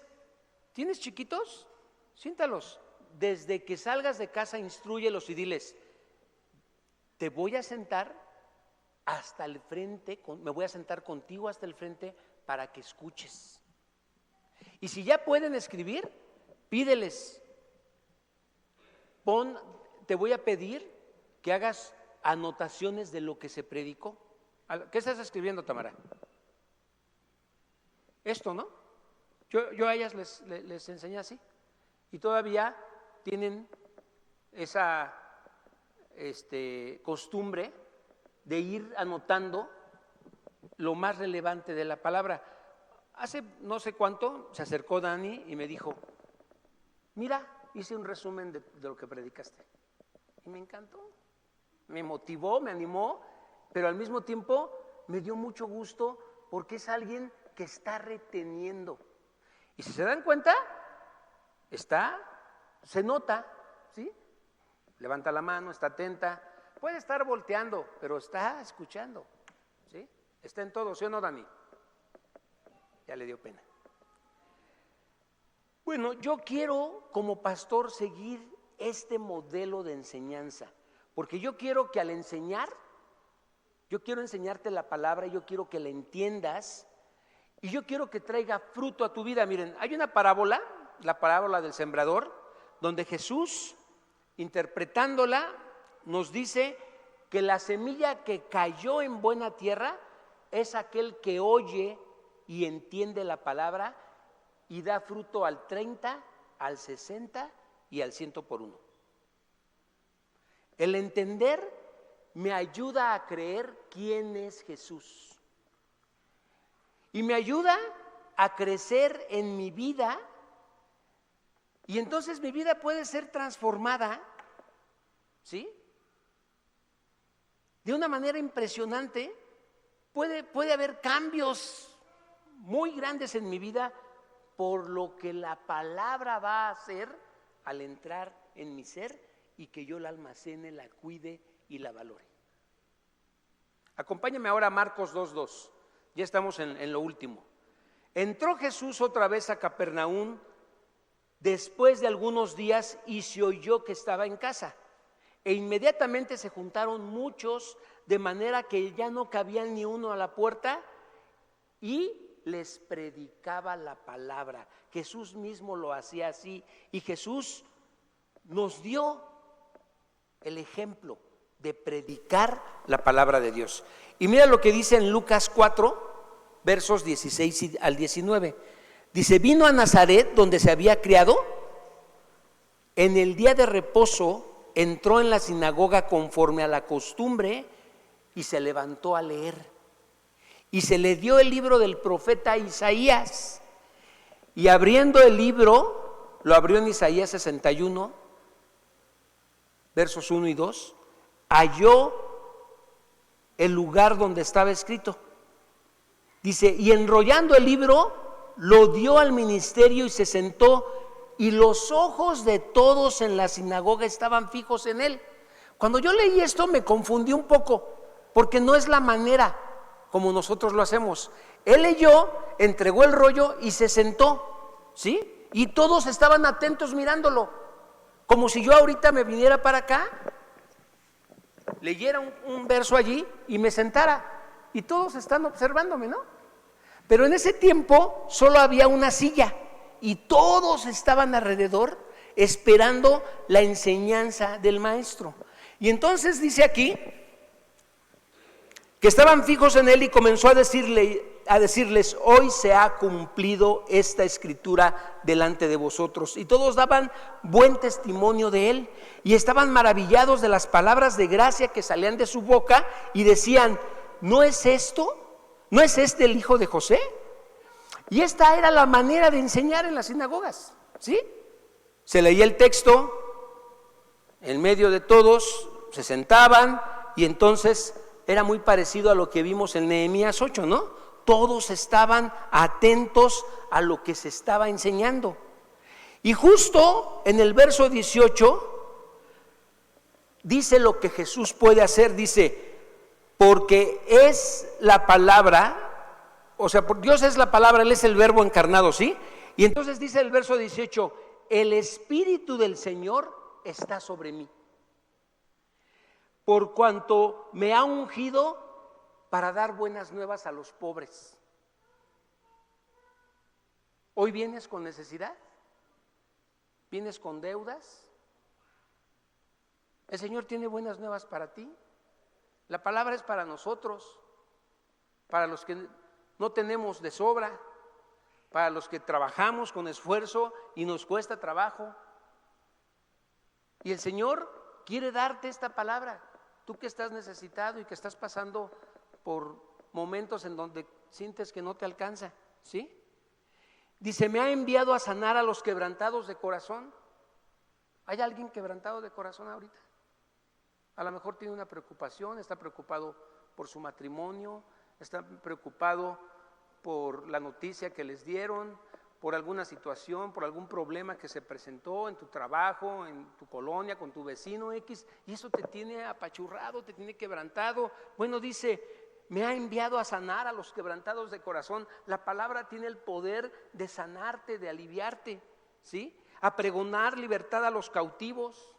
¿tienes chiquitos? Siéntalos. Desde que salgas de casa, instrúyelos y diles, te voy a sentar hasta el frente, me voy a sentar contigo hasta el frente para que escuches. Y si ya pueden escribir, pídeles. Te voy a pedir que hagas anotaciones de lo que se predicó. ¿Qué estás escribiendo, Tamara? Esto, ¿no? Yo a ellas les enseñé así. Y todavía tienen esa costumbre de ir anotando lo más relevante de la palabra. Hace no sé cuánto se acercó Dani y me dijo, mira, hice un resumen de lo que predicaste. Y me encantó, me motivó, me animó, pero al mismo tiempo me dio mucho gusto porque es alguien que está reteniendo. Y si se dan cuenta, se nota, ¿sí? Levanta la mano, está atenta, puede estar volteando, pero está escuchando, ¿sí? Está en todo, ¿sí o no, Dani? Ya le dio pena. Bueno, yo quiero como pastor seguir este modelo de enseñanza, porque yo quiero que al enseñar, yo quiero enseñarte la palabra, yo quiero que la entiendas y yo quiero que traiga fruto a tu vida. Miren, hay una parábola, la parábola del sembrador, donde Jesús, interpretándola, nos dice que la semilla que cayó en buena tierra es aquel que oye y entiende la palabra y da fruto al 30, al 60 y al 100 por uno. El entender me ayuda a creer quién es Jesús y me ayuda a crecer en mi vida. Y entonces mi vida puede ser transformada, ¿sí? De una manera impresionante. Puede haber cambios muy grandes en mi vida por lo que la palabra va a hacer al entrar en mi ser y que yo la almacene, la cuide y la valore. Acompáñame ahora a Marcos 2:2. Ya estamos en lo último. Entró Jesús otra vez a Capernaum después de algunos días y se oyó que estaba en casa. E inmediatamente se juntaron muchos, de manera que ya no cabían ni uno a la puerta, y les predicaba la palabra. Jesús mismo lo hacía así, y Jesús nos dio el ejemplo de predicar la palabra de Dios. Y mira lo que dice en Lucas 4, versos 16 al 19. Dice, vino a Nazaret, donde se había criado, En el día de reposo entró en la sinagoga conforme a la costumbre y se levantó a leer. Y se le dio el libro del profeta Isaías. Y abriendo el libro, lo abrió en Isaías 61, versos 1 y 2, halló el lugar donde estaba escrito. Dice, y enrollando el libro, lo dio al ministerio y se sentó, y los ojos de todos en la sinagoga estaban fijos en él. Cuando yo leí esto me confundí un poco, porque no es la manera como nosotros lo hacemos. Él leyó, entregó el rollo y se sentó, ¿sí? Y todos estaban atentos mirándolo, como si yo ahorita me viniera para acá, leyera un verso allí y me sentara, y todos están observándome, ¿no? Pero en ese tiempo solo había una silla y todos estaban alrededor esperando la enseñanza del maestro. Y entonces dice aquí que estaban fijos en él y comenzó a decirles, hoy se ha cumplido esta escritura delante de vosotros. Y todos daban buen testimonio de él y estaban maravillados de las palabras de gracia que salían de su boca y decían, ¿no es esto? ¿No es este el hijo de José? Y esta era la manera de enseñar en las sinagogas, ¿sí? Se leía el texto, en medio de todos se sentaban y entonces era muy parecido a lo que vimos en Nehemías 8, ¿no? Todos estaban atentos a lo que se estaba enseñando. Y justo en el verso 18 dice lo que Jesús puede hacer, dice, porque es la palabra, o sea, Dios es la palabra, Él es el verbo encarnado, ¿sí? Y entonces dice el verso 18, el Espíritu del Señor está sobre mí, por cuanto me ha ungido para dar buenas nuevas a los pobres. ¿Hoy vienes con necesidad? ¿Vienes con deudas? El Señor tiene buenas nuevas para ti. La palabra es para nosotros, para los que no tenemos de sobra, para los que trabajamos con esfuerzo y nos cuesta trabajo. Y el Señor quiere darte esta palabra. Tú que estás necesitado y que estás pasando por momentos en donde sientes que no te alcanza, ¿sí? Dice, me ha enviado a sanar a los quebrantados de corazón. ¿Hay alguien quebrantado de corazón ahorita? A lo mejor tiene una preocupación, está preocupado por su matrimonio, está preocupado por la noticia que les dieron, por alguna situación, por algún problema que se presentó en tu trabajo, en tu colonia, con tu vecino X, y eso te tiene apachurrado, te tiene quebrantado. Bueno, dice, me ha enviado a sanar a los quebrantados de corazón. La palabra tiene el poder de sanarte, de aliviarte, ¿sí? A pregonar libertad a los cautivos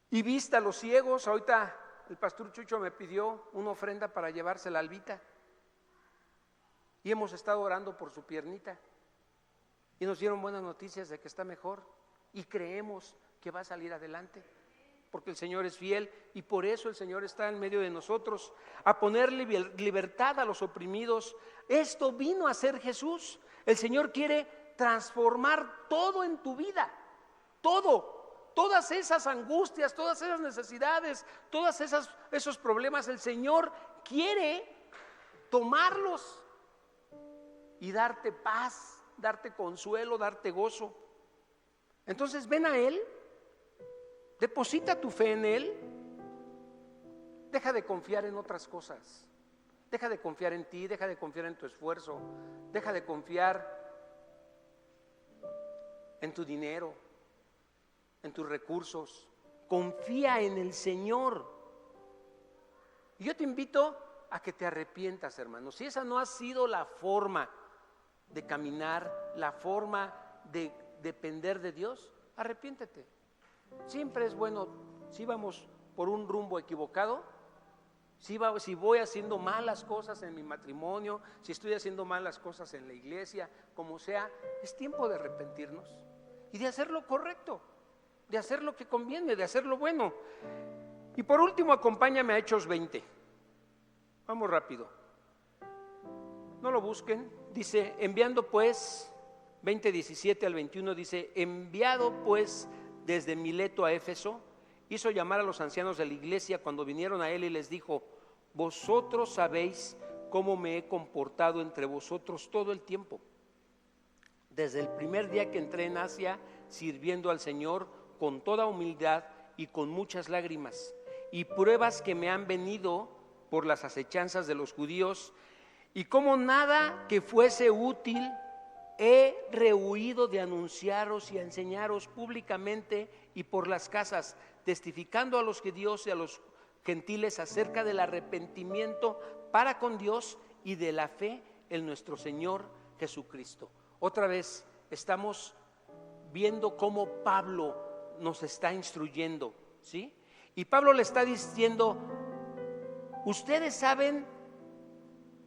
y vista a los ciegos. Ahorita el pastor Chucho me pidió una ofrenda para llevársela a Albita. Y hemos estado orando por su piernita y nos dieron buenas noticias de que está mejor y creemos que va a salir adelante porque el Señor es fiel y por eso el Señor está en medio de nosotros a poner libertad a los oprimidos. Esto vino a ser Jesús. El Señor quiere transformar todo en tu vida, todo, todas esas angustias, todas esas necesidades, todos esos problemas. El Señor quiere tomarlos y darte paz, darte consuelo, darte gozo. Entonces ven a Él, deposita tu fe en Él, deja de confiar en otras cosas, deja de confiar en ti, deja de confiar en tu esfuerzo, deja de confiar en tu dinero, en tus recursos, confía en el Señor. Y yo te invito a que te arrepientas, hermano. Si esa no ha sido la forma de caminar, la forma de depender de Dios, arrepiéntete. Siempre es bueno, si vamos por un rumbo equivocado, si voy haciendo malas cosas en mi matrimonio, si estoy haciendo malas cosas en la iglesia, como sea, es tiempo de arrepentirnos y de hacer lo correcto, de hacer lo que conviene, de hacer lo bueno. Y por último, acompáñame a Hechos 20. Vamos rápido. No lo busquen. Dice, enviando pues 20, 17 al 21 dice: enviado pues desde Mileto a Éfeso, hizo llamar a los ancianos de la iglesia cuando vinieron a él y les dijo: vosotros sabéis cómo me he comportado entre vosotros todo el tiempo, desde el primer día que entré en Asia, sirviendo al Señor con toda humildad y con muchas lágrimas y pruebas que me han venido por las acechanzas de los judíos, y como nada que fuese útil he rehuido de anunciaros y a enseñaros públicamente y por las casas, testificando a los judíos y a los gentiles acerca del arrepentimiento para con Dios y de la fe en nuestro Señor Jesucristo. Otra vez estamos viendo cómo Pablo nos está instruyendo, ¿sí? Y Pablo le está diciendo: ustedes saben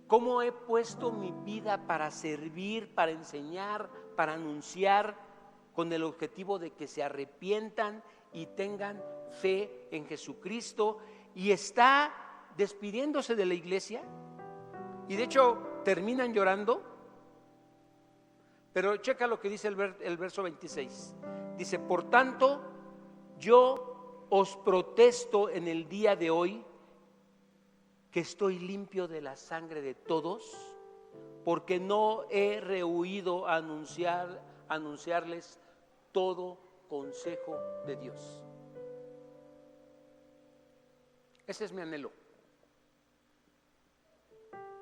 cómo he puesto mi vida para servir, para enseñar, para anunciar, con el objetivo de que se arrepientan y tengan fe en Jesucristo. Y está despidiéndose de la iglesia, y de hecho terminan llorando. Pero checa lo que dice el verso 26. Dice: por tanto, yo os protesto en el día de hoy que estoy limpio de la sangre de todos, porque no he rehuido a anunciarles todo consejo de Dios. Ese es mi anhelo.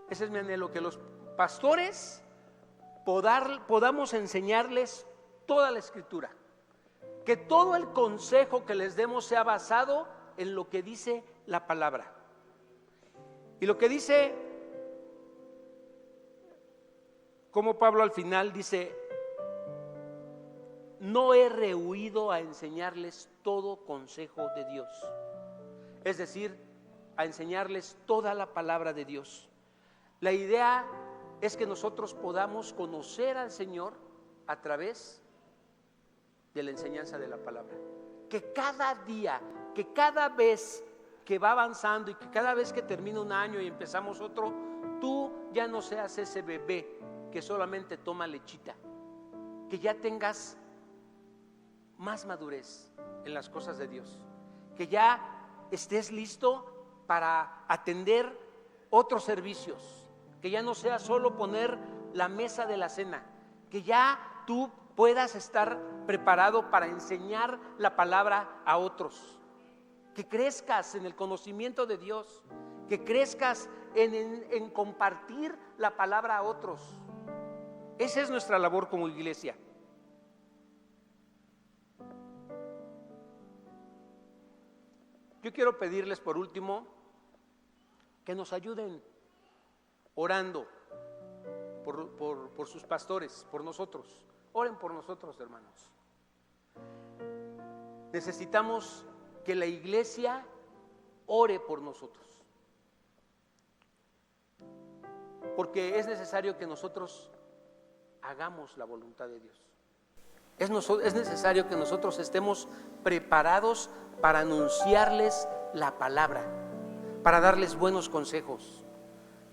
Ese es mi anhelo, que los pastores podamos enseñarles toda la Escritura, que todo el consejo que les demos sea basado en lo que dice la palabra. Y lo que dice, como Pablo al final dice: no he rehuido a enseñarles todo consejo de Dios, es decir, a enseñarles toda la palabra de Dios. La idea es que nosotros podamos conocer al Señor a través de la enseñanza de la palabra. Que cada día, que cada vez que va avanzando y que cada vez que termina un año y empezamos otro, tú ya no seas ese bebé que solamente toma lechita, que ya tengas más madurez en las cosas de Dios, que ya estés listo para atender otros servicios, que ya no sea solo poner la mesa de la cena, que ya tú puedas estar preparado para enseñar la palabra a otros, que crezcas en el conocimiento de Dios, que crezcas en compartir la palabra a otros. Esa es nuestra labor como iglesia. Yo quiero pedirles por último que nos ayuden orando por sus pastores, por nosotros. Oren por nosotros, hermanos. Necesitamos que la iglesia ore por nosotros, porque es necesario que nosotros hagamos la voluntad de Dios. Es necesario que nosotros estemos preparados para anunciarles la palabra, para darles buenos consejos,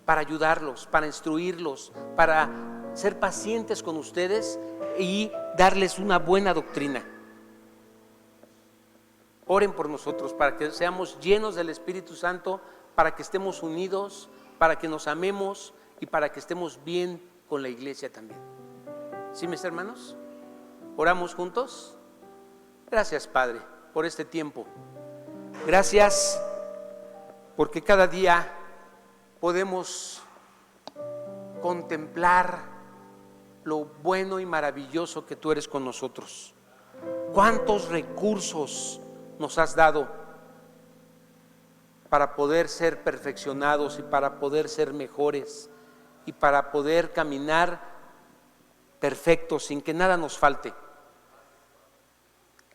para ayudarlos, para instruirlos, para ser pacientes con ustedes y darles una buena doctrina. Oren por nosotros para que seamos llenos del Espíritu Santo, para que estemos unidos, para que nos amemos y para que estemos bien con la iglesia también. ¿Sí, mis hermanos? ¿Oramos juntos? Gracias, Padre, por este tiempo. Gracias porque cada día podemos contemplar lo bueno y maravilloso que tú eres con nosotros. ¿Cuántos recursos nos has dado para poder ser perfeccionados y para poder ser mejores y para poder caminar perfectos sin que nada nos falte?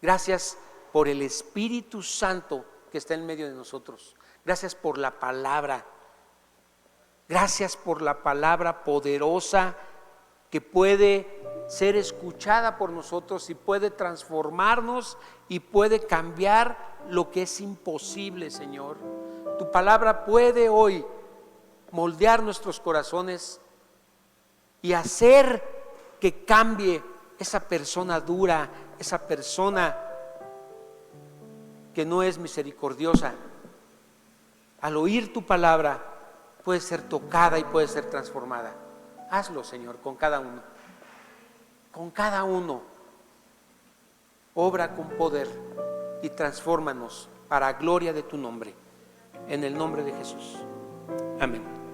Gracias por el Espíritu Santo que está en medio de nosotros. Gracias por la palabra. Gracias por la palabra poderosa que puede ser escuchada por nosotros y puede transformarnos y puede cambiar lo que es imposible, Señor. Tu palabra puede hoy moldear nuestros corazones y hacer que cambie esa persona dura, esa persona que no es misericordiosa. Al oír tu palabra puede ser tocada y puede ser transformada. Hazlo, Señor, con cada uno. Con cada uno. Obra con poder y transfórmanos para gloria de tu nombre. En el nombre de Jesús. Amén.